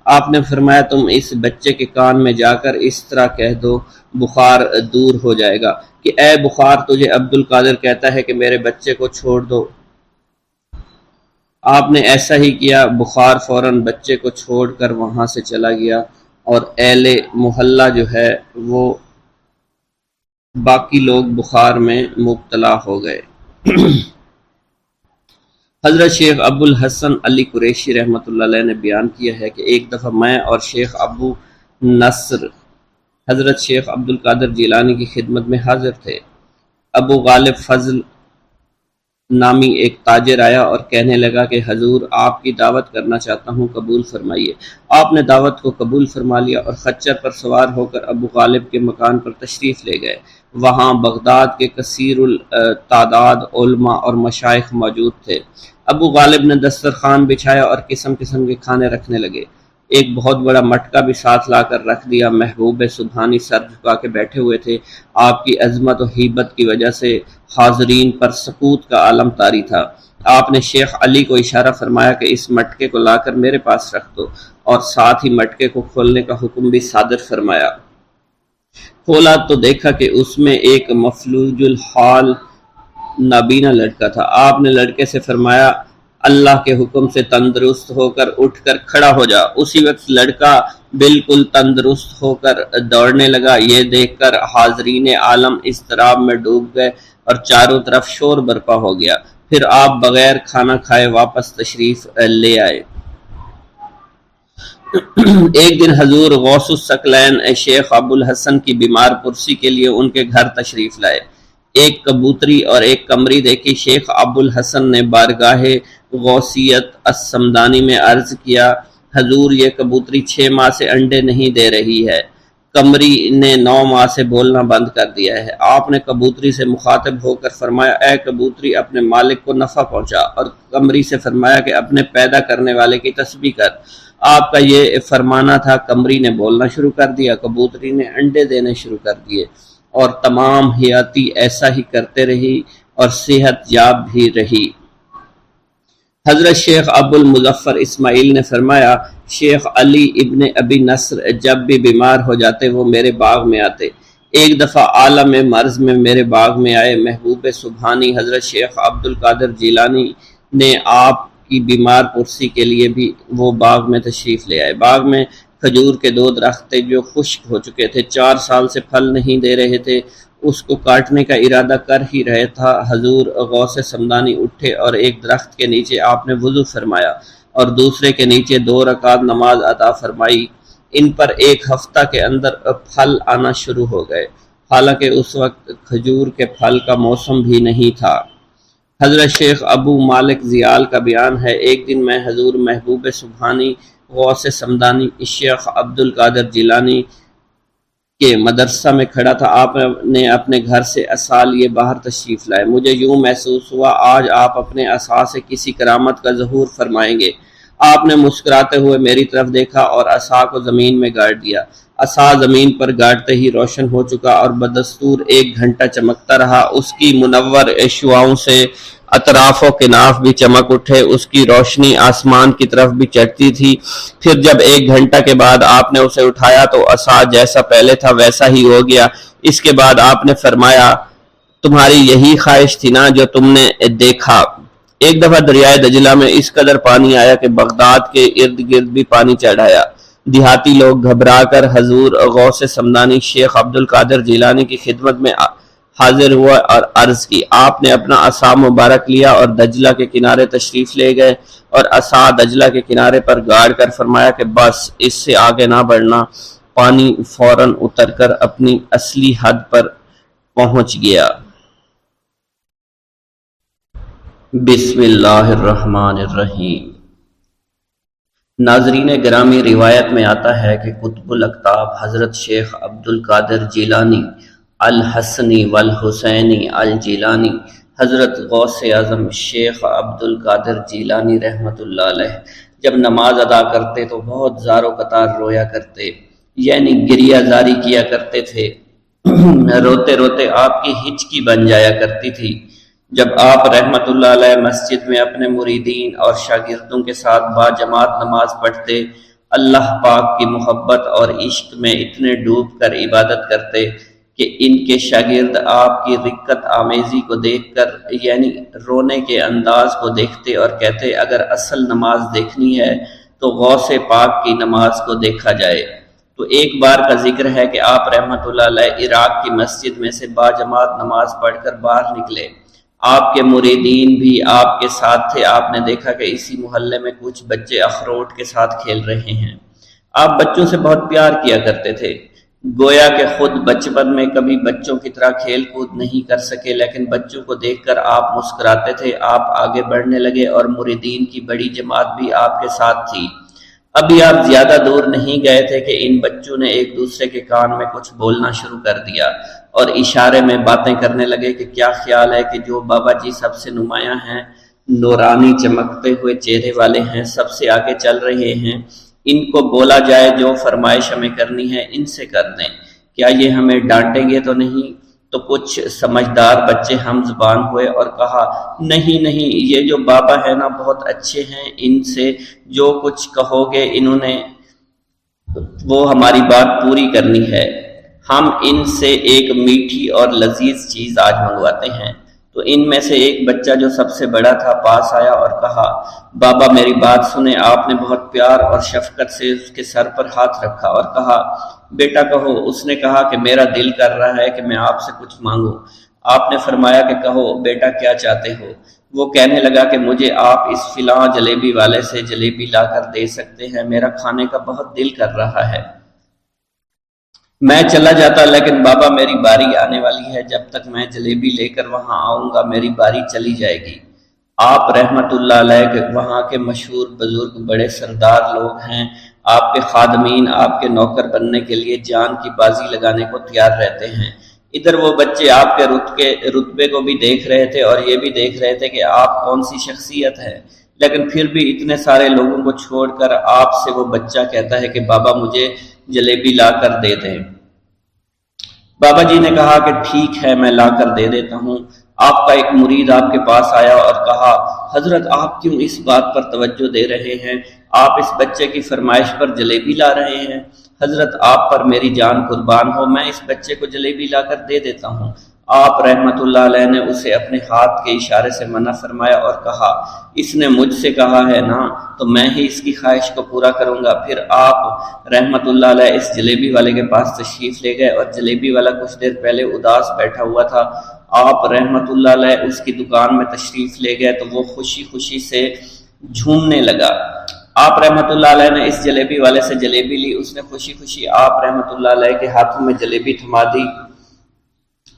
Speaker 2: آپ نے فرمایا تم اس بچے کے کان میں جا کر اس طرح کہہ دو، بخار دور ہو جائے گا کہ اے بخار، تجھے عبد القادر کہتا ہے کہ میرے بچے کو چھوڑ دو۔ آپ نے ایسا ہی کیا، بخار فوراً بچے کو چھوڑ کر وہاں سے چلا گیا اور اہل محلہ جو ہے وہ باقی لوگ بخار میں مبتلا ہو گئے۔ حضرت شیخ ابو الحسن علی قریشی رحمۃ اللہ علیہ نے بیان کیا ہے کہ ایک دفعہ میں اور شیخ ابو نصر حضرت شیخ عبد القادر جیلانی کی خدمت میں حاضر تھے۔ ابو غالب فضل نامی ایک تاجر آیا اور کہنے لگا کہ حضور، آپ کی دعوت کرنا چاہتا ہوں، قبول فرمائیے۔ آپ نے دعوت کو قبول فرما لیا اور خچر پر سوار ہو کر ابو غالب کے مکان پر تشریف لے گئے۔ وہاں بغداد کے کثیر التعداد علماء اور مشائخ موجود تھے۔ ابو غالب نے دسترخوان بچھایا اور قسم قسم کے کھانے رکھنے لگے۔ ایک بہت بڑا مٹکا بھی ساتھ لا کر رکھ دیا۔ محبوب سبحانی سر جھکا کے بیٹھے ہوئے تھے۔ آپ کی عظمت و ہیبت کی وجہ سے حاضرین پر سکوت کا عالم طاری تھا۔ آپ نے شیخ علی کو اشارہ فرمایا کہ اس مٹکے کو لا کر میرے پاس رکھ دو، اور ساتھ ہی مٹکے کو کھولنے کا حکم بھی صادر فرمایا۔ کھولا تو دیکھا کہ اس میں ایک مفلوج الحال نابینا لڑکا تھا۔ آپ نے لڑکے سے فرمایا، اللہ کے حکم سے تندرست ہو کر اٹھ کر کھڑا ہو جا۔ اسی وقت لڑکا بالکل تندرست ہو کر دوڑنے لگا۔ یہ دیکھ کر حاضرین عالم اضطراب میں ڈوب گئے اور چاروں طرف شور برپا ہو گیا۔ پھر آپ بغیر کھانا کھائے واپس تشریف لے آئے۔ ایک دن حضور غوث الثقلین شیخ ابو الحسن کی بیمار پرسی کے لیے ان کے گھر تشریف لائے۔ ایک کبوتری اور ایک قمری دیکھی۔ شیخ ابو الحسن نے بارگاہ غوثیت السمدانی میں عرض کیا، حضور، یہ کبوتری 6 ماہ سے انڈے نہیں دے رہی ہے۔ قمری نے 9 ماہ سے بولنا بند کر دیا ہے۔ آپ نے کبوتری سے مخاطب ہو کر فرمایا، اے کبوتری، اپنے مالک کو نفع پہنچا، اور قمری سے فرمایا کہ اپنے پیدا کرنے والے کی تسبیح کر۔ آپ کا یہ فرمانا تھا۔ قمری نے بولنا شروع کر دیا، کبوتری نے انڈے دینے شروع کر دیے، اور تمام حیاتی ایسا ہی کرتے رہی اور صحت یاب بھی رہی۔ حضرت شیخ ابو المظفر اسماعیل نے فرمایا، شیخ علی ابن ابی نصر جب بھی بیمار ہو جاتے وہ میرے باغ میں آتے۔ ایک دفعہ عالم مرض میں میرے باغ میں آئے۔ محبوب سبحانی حضرت شیخ عبد القادر جیلانی نے آپ کی بیمار پرسی کے لیے بھی وہ باغ میں تشریف لے آئے۔ باغ میں کھجور کے 2 درخت تھے جو خشک ہو چکے تھے، 4 سال سے پھل نہیں دے رہے تھے۔ اس کو کاٹنے کا ارادہ کر ہی رہے تھا، حضور غوث سمدانی اٹھے اور ایک درخت کے نیچے آپ نے وضو فرمایا اور دوسرے کے نیچے 2 رکعت نماز ادا فرمائی۔ ان پر 1 ہفتہ کے اندر پھل آنا شروع ہو گئے، حالانکہ اس وقت کھجور کے پھل کا موسم بھی نہیں تھا۔ حضرت شیخ ابو مالک زیال کا بیان ہے، ایک دن میں حضور محبوب سبحانی غوث سمدانی شیخ عبد القادر جیلانی کے مدرسہ میں کھڑا تھا۔ آپ نے اپنے گھر سے عصا لیے باہر تشریف لائے۔ مجھے یوں محسوس ہوا آج آپ اپنے عصا سے کسی کرامت کا ظہور فرمائیں گے۔ آپ نے مسکراتے ہوئے میری طرف دیکھا اور عصا کو زمین میں گاڑ دیا۔ عصا زمین پر گاڑتے ہی روشن ہو چکا اور بدستور 1 گھنٹہ چمکتا رہا۔ اس کی منور شعاؤں سے اطراف و کناف بھی چمک اٹھے، اس کی روشنی آسمان کی طرف بھی چڑھتی تھی۔ پھر جب 1 گھنٹہ کے بعد آپ نے اسے اٹھایا تو عصا جیسا پہلے تھا ویسا ہی ہو گیا۔ اس کے بعد آپ نے فرمایا، تمہاری یہی خواہش تھی نا جو تم نے دیکھا۔ ایک دفعہ دریائے دجلہ میں اس قدر پانی آیا کہ بغداد کے ارد گرد بھی پانی چڑھ آیا۔ دیہاتی لوگ گھبرا کر حضور غوث سمدانی شیخ عبد القادر جیلانی کی خدمت میں حاضر ہوا اور عرض کی۔ آپ نے اپنا عصا مبارک لیا اور دجلہ کے کنارے تشریف لے گئے اور عصا دجلہ کے کنارے پر گاڑ کر فرمایا کہ بس اس سے آگے نہ بڑھنا۔ پانی فوراً اتر کر اپنی اصلی حد پر پہنچ گیا۔ بسم اللہ الرحمن الرحیم۔ ناظرین گرامی، روایت میں آتا ہے کہ قطب الاقطاب حضرت شیخ عبد القادر جیلانی الحسنی والحسینی الجیلانی حضرت غوث اعظم شیخ عبد القادر جیلانی رحمۃ اللہ علیہ جب نماز ادا کرتے تو بہت زار و قطار رویا کرتے، یعنی گریہ زاری کیا کرتے تھے۔ روتے روتے آپ کی ہچکی بن جایا کرتی تھی۔ جب آپ رحمۃ اللہ علیہ مسجد میں اپنے مریدین اور شاگردوں کے ساتھ با جماعت نماز پڑھتے، اللہ پاک کی محبت اور عشق میں اتنے ڈوب کر عبادت کرتے کہ ان کے شاگرد آپ کی رقت آمیزی کو دیکھ کر، یعنی رونے کے انداز کو دیکھتے اور کہتے اگر اصل نماز دیکھنی ہے تو غوث پاک کی نماز کو دیکھا جائے۔ تو ایک بار کا ذکر ہے کہ آپ رحمۃ اللہ علیہ عراق کی مسجد میں سے با جماعت نماز پڑھ کر باہر نکلے، آپ کے مریدین بھی آپ کے ساتھ تھے۔ آپ نے دیکھا کہ اسی محلے میں کچھ بچے اخروٹ کے ساتھ کھیل رہے ہیں۔ آپ بچوں سے بہت پیار کیا کرتے تھے، گویا کہ خود بچپن میں کبھی بچوں کی طرح کھیل کود نہیں کر سکے، لیکن بچوں کو دیکھ کر آپ مسکراتے تھے۔ آپ آگے بڑھنے لگے اور مریدین کی بڑی جماعت بھی آپ کے ساتھ تھی۔ ابھی آپ زیادہ دور نہیں گئے تھے کہ ان بچوں نے ایک دوسرے کے کان میں کچھ بولنا شروع کر دیا اور اشارے میں باتیں کرنے لگے کہ کیا خیال ہے کہ جو بابا جی سب سے نمایاں ہیں، نورانی چمکتے ہوئے چہرے والے ہیں، سب سے آگے چل رہے ہیں، ان کو بولا جائے جو فرمائش ہمیں کرنی ہے ان سے کر دیں، کیا یہ ہمیں ڈانٹیں گے تو نہیں؟ تو کچھ سمجھدار بچے ہم زبان ہوئے اور کہا نہیں نہیں، یہ جو بابا ہے نا بہت اچھے ہیں، ان سے جو کچھ کہو گے انہوں نے وہ ہماری بات پوری کرنی ہے، ہم ان سے ایک میٹھی اور لذیذ چیز آج منگواتے ہیں۔ تو ان میں سے ایک بچہ جو سب سے بڑا تھا پاس آیا اور کہا بابا میری بات سنیں۔ آپ نے بہت پیار اور شفقت سے اس کے سر پر ہاتھ رکھا اور کہا بیٹا کہو۔ اس نے کہا کہ میرا دل کر رہا ہے کہ میں آپ سے کچھ مانگوں۔ آپ نے فرمایا کہ کہو بیٹا کیا چاہتے ہو؟ وہ کہنے لگا کہ مجھے آپ اس فلاں جلیبی والے سے جلیبی لا کر دے سکتے ہیں، میرا کھانے کا بہت دل کر رہا ہے۔ میں چلا جاتا لیکن بابا میری باری آنے والی ہے، جب تک میں جلیبی لے کر وہاں آؤں گا میری باری چلی جائے گی۔ آپ رحمت اللہ علیہ کے وہاں کے مشہور بزرگ بڑے سردار لوگ ہیں، آپ کے خادمین آپ کے نوکر بننے کے لیے جان کی بازی لگانے کو تیار رہتے ہیں۔ ادھر وہ بچے آپ کے رتبے کو بھی دیکھ رہے تھے اور یہ بھی دیکھ رہے تھے کہ آپ کون سی شخصیت ہے، لیکن پھر بھی اتنے سارے لوگوں کو چھوڑ کر آپ سے وہ بچہ کہتا ہے کہ بابا مجھے جلیبی لا کر دے دیں۔ بابا جی نے کہا کہ ٹھیک ہے میں لا کر دے دیتا ہوں۔ آپ کا ایک مرید آپ کے پاس آیا اور کہا حضرت آپ کیوں اس بات پر توجہ دے رہے ہیں، آپ اس بچے کی فرمائش پر جلیبی لا رہے ہیں؟ حضرت آپ پر میری جان قربان ہو، میں اس بچے کو جلیبی لا کر دے دیتا ہوں۔ آپ رحمت اللہ علیہ نے اسے اپنے ہاتھ کے اشارے سے منع فرمایا اور کہا اس نے مجھ سے کہا ہے نا تو میں ہی اس کی خواہش کو پورا کروں گا۔ پھر آپ رحمت اللہ علیہ اس جلیبی والے کے پاس تشریف لے گئے اور جلیبی والا کچھ دیر پہلے اداس بیٹھا ہوا تھا۔ آپ رحمت اللہ علیہ اس کی دکان میں تشریف لے گئے تو وہ خوشی خوشی سے جھومنے لگا۔ آپ رحمت اللہ علیہ نے اس جلیبی والے سے جلیبی لی، اس نے خوشی خوشی آپ رحمت اللہ علیہ کے ہاتھوں میں جلیبی تھما دی۔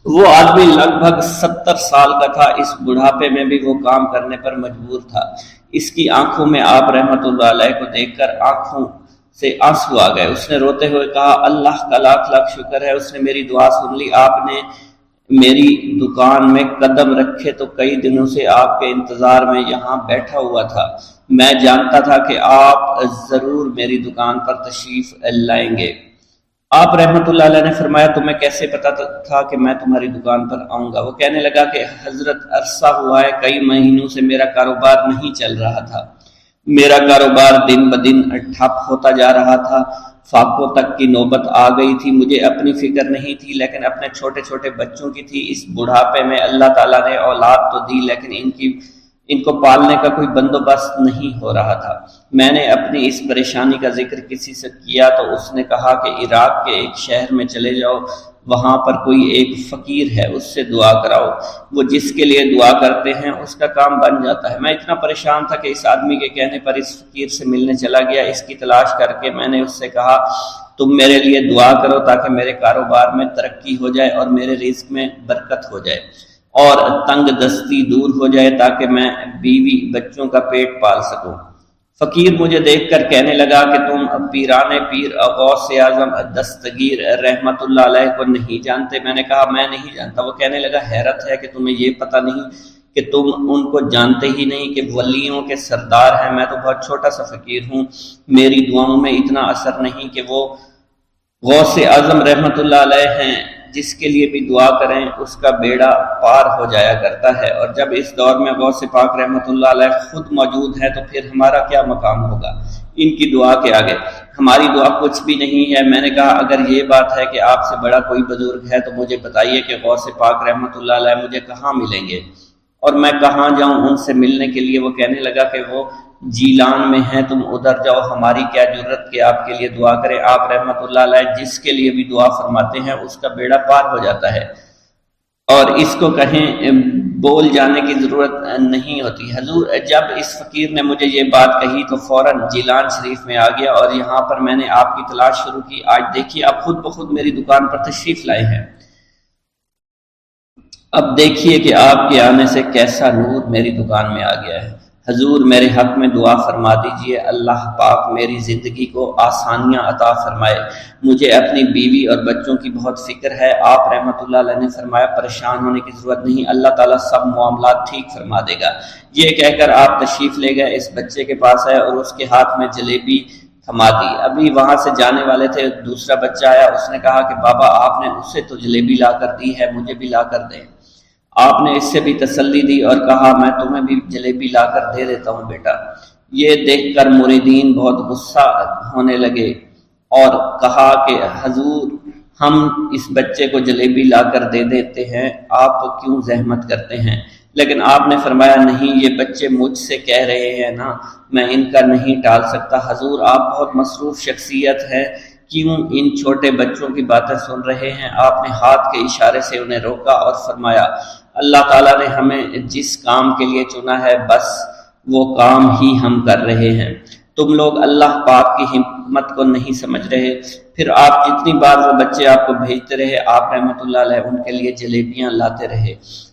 Speaker 2: وہ آدمی لگ بھگ 70 سال کا تھا، اس بڑھاپے میں بھی وہ کام کرنے پر مجبور تھا۔ اس کی آنکھوں میں آپ رحمت اللہ علیہ کو دیکھ کر آنکھوں سے آنسو آ گئے۔ اس نے روتے ہوئے کہا اللہ کا لاکھ لاکھ شکر ہے، اس نے میری دعا سن لی۔ آپ نے میری دکان میں قدم رکھے تو کئی دنوں سے آپ کے انتظار میں یہاں بیٹھا ہوا تھا۔ میں جانتا تھا کہ آپ ضرور میری دکان پر تشریف لائیں گے۔ آپ رحمت اللہ علیہ نے فرمایا تمہیں کیسے پتا تھا کہ میں تمہاری دکان پر آؤں گا؟ وہ کہنے لگا کہ حضرت عرصہ ہوا ہے، کئی مہینوں سے میرا کاروبار نہیں چل رہا تھا، میرا کاروبار دن بدن ٹھپ ہوتا جا رہا تھا، فاقوں تک کی نوبت آ گئی تھی۔ مجھے اپنی فکر نہیں تھی لیکن اپنے چھوٹے چھوٹے بچوں کی تھی۔ اس بڑھاپے میں اللہ تعالیٰ نے اولاد تو دی لیکن ان کو پالنے کا کوئی بندوبست نہیں ہو رہا تھا۔ میں نے اپنی اس پریشانی کا ذکر کسی سے کیا تو اس نے کہا کہ عراق کے ایک شہر میں چلے جاؤ، وہاں پر کوئی ایک فقیر ہے، اس سے دعا کراؤ، وہ جس کے لیے دعا کرتے ہیں اس کا کام بن جاتا ہے۔ میں اتنا پریشان تھا کہ اس آدمی کے کہنے پر اس فقیر سے ملنے چلا گیا۔ اس کی تلاش کر کے میں نے اس سے کہا تم میرے لیے دعا کرو تاکہ میرے کاروبار میں ترقی ہو جائے اور میرے رزق میں برکت ہو جائے اور تنگ دستی دور ہو جائے تاکہ میں بیوی بچوں کا پیٹ پال سکوں۔
Speaker 1: فقیر مجھے دیکھ کر کہنے لگا کہ تم پیران پیر غوث اعظم دستگیر رحمت اللہ علیہ کو نہیں جانتے؟ میں نے کہا میں نہیں جانتا۔ وہ کہنے لگا حیرت ہے کہ تمہیں یہ پتہ نہیں کہ تم ان کو جانتے ہی نہیں کہ ولیوں کے سردار ہیں۔ میں تو بہت چھوٹا سا فقیر ہوں، میری دعاؤں میں اتنا اثر نہیں کہ وہ غوث اعظم رحمت اللہ علیہ ہیں، جس کے لیے بھی دعا کریں اس کا بیڑا پار ہو جایا کرتا ہے، اور جب اس دور میں غوث پاک رحمت اللہ علیہ خود موجود ہے تو پھر ہمارا کیا مقام ہوگا ان کی دعا کے آگے؟ ہماری دعا کچھ بھی نہیں ہے۔ میں نے کہا اگر یہ بات ہے کہ آپ سے بڑا کوئی بزرگ ہے تو مجھے بتائیے کہ غوث پاک رحمت اللہ علیہ مجھے کہاں ملیں گے اور میں کہاں جاؤں ان سے ملنے کے لیے؟ وہ کہنے لگا کہ وہ جیلان میں ہیں، تم ادھر جاؤ، ہماری کیا جرت کہ آپ کے لیے دعا کریں۔ آپ رحمت اللہ علیہ جس کے لیے بھی دعا فرماتے ہیں اس کا بیڑا پار ہو جاتا ہے، اور اس کو کہیں بول جانے کی ضرورت نہیں ہوتی۔ حضور جب اس فقیر نے مجھے یہ بات کہی تو فوراً جیلان شریف میں آ گیا، اور یہاں پر میں نے آپ کی تلاش شروع کی۔ آج دیکھیے آپ خود بخود میری دکان پر تشریف لائے ہیں، اب دیکھیے کہ آپ کے آنے سے کیسا نور میری دکان میں آ گیا ہے۔ حضور میرے حق میں دعا فرما دیجئے، اللہ پاک میری زندگی کو آسانیاں عطا فرمائے، مجھے اپنی بیوی اور بچوں کی بہت فکر ہے۔ آپ رحمت اللہ علیہ نے فرمایا پریشان ہونے کی ضرورت نہیں، اللہ تعالیٰ سب معاملات ٹھیک فرما دے گا۔ یہ کہہ کر آپ تشریف لے گئے، اس بچے کے پاس آئے اور اس کے ہاتھ میں جلیبی تھما دی۔ ابھی وہاں سے جانے والے تھے، دوسرا بچہ آیا، اس نے کہا کہ بابا آپ نے اسے تو جلیبی لا کر دی ہے، مجھے بھی لا کر دیں۔ آپ نے اس سے بھی تسلی دی اور کہا میں تمہیں بھی جلیبی لا کر دے دیتا ہوں بیٹا۔ یہ دیکھ کر مریدین بہت غصہ ہونے لگے اور کہا کہ حضور ہم اس بچے کو جلیبی لا کر دے دیتے ہیں، آپ کیوں زحمت کرتے ہیں؟ لیکن آپ نے فرمایا نہیں، یہ بچے مجھ سے کہہ رہے ہیں نا، میں ان کا نہیں ٹال سکتا۔ حضور آپ بہت مصروف شخصیت ہے، کیوں ان چھوٹے بچوں کی باتیں سن رہے ہیں؟ آپ نے ہاتھ کے اشارے سے انہیں روکا اور فرمایا اللہ تعالیٰ نے ہمیں جس کام کے لیے چنا ہے بس وہ کام ہی ہم کر رہے ہیں، تم لوگ اللہ پاک کی حکمت کو نہیں سمجھ رہے۔ پھر آپ جتنی بار وہ بچے آپ کو بھیجتے رہے، آپ رحمت اللہ علیہ ان کے لیے جلیبیاں لاتے رہے،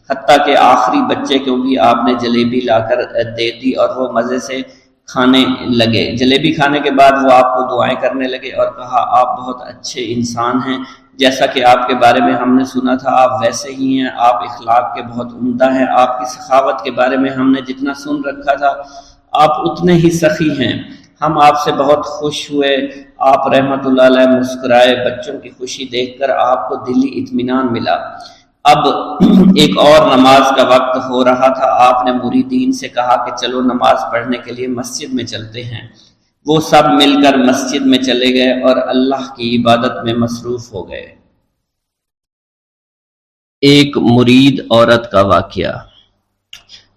Speaker 1: حتیٰ کہ آخری بچے کو بھی آپ نے جلیبی لا کر دے دی اور وہ مزے سے کھانے لگے۔ جلیبی کھانے کے بعد وہ آپ کو دعائیں کرنے لگے اور کہا آپ بہت اچھے انسان ہیں، جیسا کہ آپ کے بارے میں ہم نے سنا تھا آپ ویسے ہی ہیں، آپ اخلاق کے بہت عمدہ ہیں، آپ کی سخاوت کے بارے میں ہم نے جتنا سن رکھا تھا آپ اتنے ہی سخی ہیں، ہم آپ سے بہت خوش ہوئے۔ آپ رحمت اللہ علیہ مسکرائے، بچوں کی خوشی دیکھ کر آپ کو دلی اطمینان ملا۔ اب ایک اور نماز کا وقت ہو رہا تھا، آپ نے مریدین سے کہا کہ چلو نماز پڑھنے کے لیے مسجد میں چلتے ہیں۔ وہ سب مل کر مسجد میں چلے گئے اور اللہ کی عبادت میں مصروف ہو گئے۔
Speaker 2: ایک مرید عورت کا واقعہ۔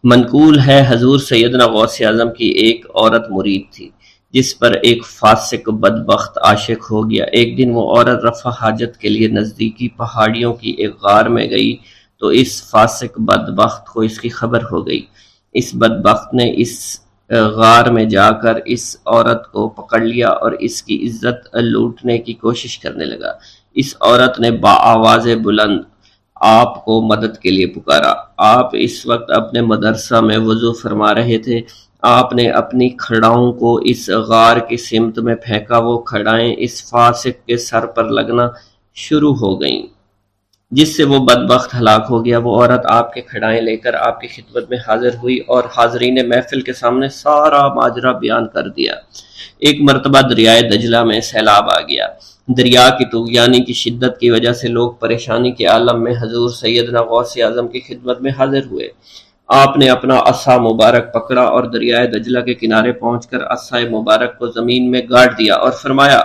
Speaker 2: منقول ہے حضور سیدنا غوث اعظم کی ایک عورت مرید تھی جس پر ایک فاسق بدبخت عاشق ہو گیا۔ ایک دن وہ عورت رفع حاجت کے لیے نزدیکی پہاڑیوں کی ایک غار میں گئی تو اس فاسق بدبخت کو اس کی خبر ہو گئی۔ اس بدبخت نے اس غار میں جا کر اس عورت کو پکڑ لیا اور اس کی عزت لوٹنے کی کوشش کرنے لگا۔ اس عورت نے بآواز بلند آپ کو مدد کے لیے پکارا۔ آپ اس وقت اپنے مدرسہ میں وضو فرما رہے تھے۔ آپ نے اپنی کھڑاؤں کو اس غار کی سمت میں پھینکا، وہ کھڑائیں اس فاسق کے سر پر لگنا شروع ہو گئیں جس سے وہ بدبخت ہلاک ہو گیا۔ وہ عورت آپ کے کھڑائیں لے کر آپ کی خدمت میں حاضر ہوئی اور حاضرین محفل کے سامنے سارا ماجرا بیان کر دیا۔ ایک مرتبہ دریائے دجلہ میں سیلاب آ گیا۔ دریا کی طغیانی کی شدت کی وجہ سے لوگ پریشانی کے عالم میں حضور سیدنا غوث اعظم کی خدمت میں حاضر ہوئے۔ آپ نے اپنا عصا مبارک پکڑا اور دریائے دجلہ کے کنارے پہنچ کر عصا مبارک کو زمین میں گاڑ دیا اور فرمایا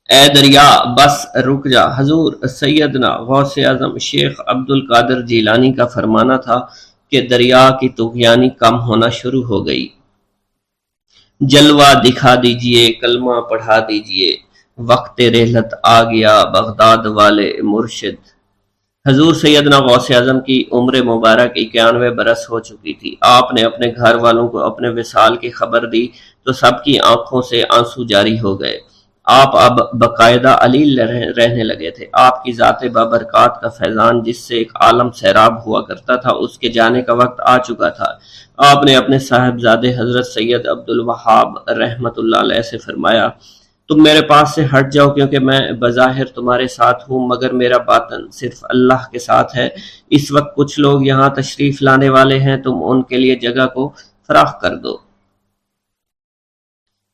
Speaker 2: اے دریا بس رک جا۔ حضور سیدنا غوث اعظم شیخ عبد القادر جیلانی کا فرمانا تھا کہ دریا کی طغیانی کم ہونا شروع ہو گئی، جلوہ دکھا دیجئے، کلمہ پڑھا دیجئے، وقت رحلت آ گیا بغداد والے مرشد۔ حضور سیدنا غوث اعظم کی عمر مبارک 91 برس ہو چکی تھی۔ آپ نے اپنے گھر والوں کو اپنے وصال کی خبر دی تو سب کی آنکھوں سے آنسو جاری ہو گئے۔ آپ اب باقاعدہ علیل رہنے لگے تھے۔ آپ کی ذات بابرکات کا فیضان جس سے ایک عالم سیراب ہوا کرتا تھا اس کے جانے کا وقت آ چکا تھا۔ آپ نے اپنے صاحبزادے حضرت سید عبدالوہاب رحمۃ اللہ علیہ سے فرمایا، تم میرے پاس سے ہٹ جاؤ کیونکہ میں بظاہر تمہارے ساتھ ہوں مگر میرا باطن صرف اللہ کے ساتھ ہے۔ اس وقت کچھ لوگ یہاں تشریف لانے والے ہیں، تم ان کے لیے جگہ کو فراخ کر دو۔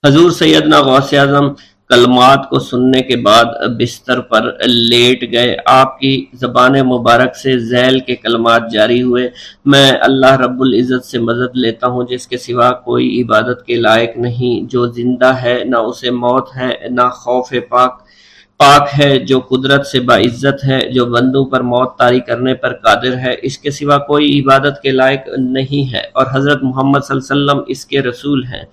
Speaker 2: حضور سیدنا غوث اعظم کلمات کو سننے کے بعد بستر پر لیٹ گئے۔ آپ کی زبان مبارک سے ذیل کے کلمات جاری ہوئے، میں اللہ رب العزت سے مدد لیتا ہوں جس کے سوا کوئی عبادت کے لائق نہیں، جو زندہ ہے نہ اسے موت ہے نہ خوف پاک ہے، جو قدرت سے باعزت ہے، جو بندوں پر موت طاری کرنے پر قادر ہے، اس کے سوا کوئی عبادت کے لائق نہیں ہے، اور حضرت محمد صلی اللہ علیہ وسلم اس کے رسول ہیں۔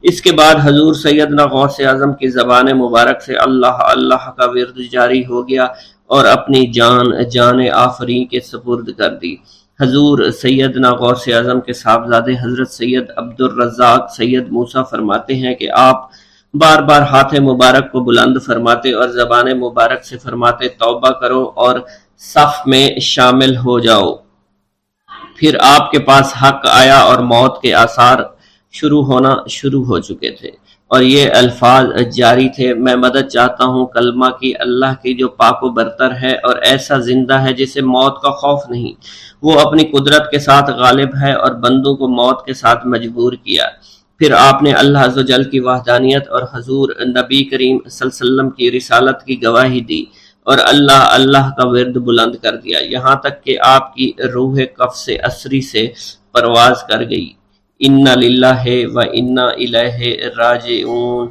Speaker 2: اس کے بعد حضور سیدنا غوث اعظم کی زبان مبارک سے اللہ اللہ کا ورد جاری ہو گیا اور اپنی جان آفریں کے سپرد کر دی۔ حضور سیدنا غوث اعظم کے صاحبزادے حضرت سید عبدالرزاق سید موسیٰ فرماتے ہیں کہ آپ بار بار ہاتھ مبارک کو بلند فرماتے اور زبان مبارک سے فرماتے، توبہ کرو اور صف میں شامل ہو جاؤ۔ پھر آپ کے پاس حق آیا اور موت کے آثار ہونا شروع ہو چکے تھے، اور یہ الفاظ جاری تھے، میں مدد چاہتا ہوں کلمہ کی، اللہ کی جو پاک و برتر ہے اور ایسا زندہ ہے جسے موت کا خوف نہیں، وہ اپنی قدرت کے ساتھ غالب ہے اور بندوں کو موت کے ساتھ مجبور کیا۔ پھر آپ نے اللہ عز و جل کی وحدانیت اور حضور نبی کریم صلی اللہ علیہ وسلم کی رسالت کی گواہی دی اور اللہ اللہ کا ورد بلند کر دیا، یہاں تک کہ آپ کی روح قفس اسری سے پرواز کر گئی۔ اِنَّ لِلَّهِ وَإِنَّا إِلَيْهِ راجعون۔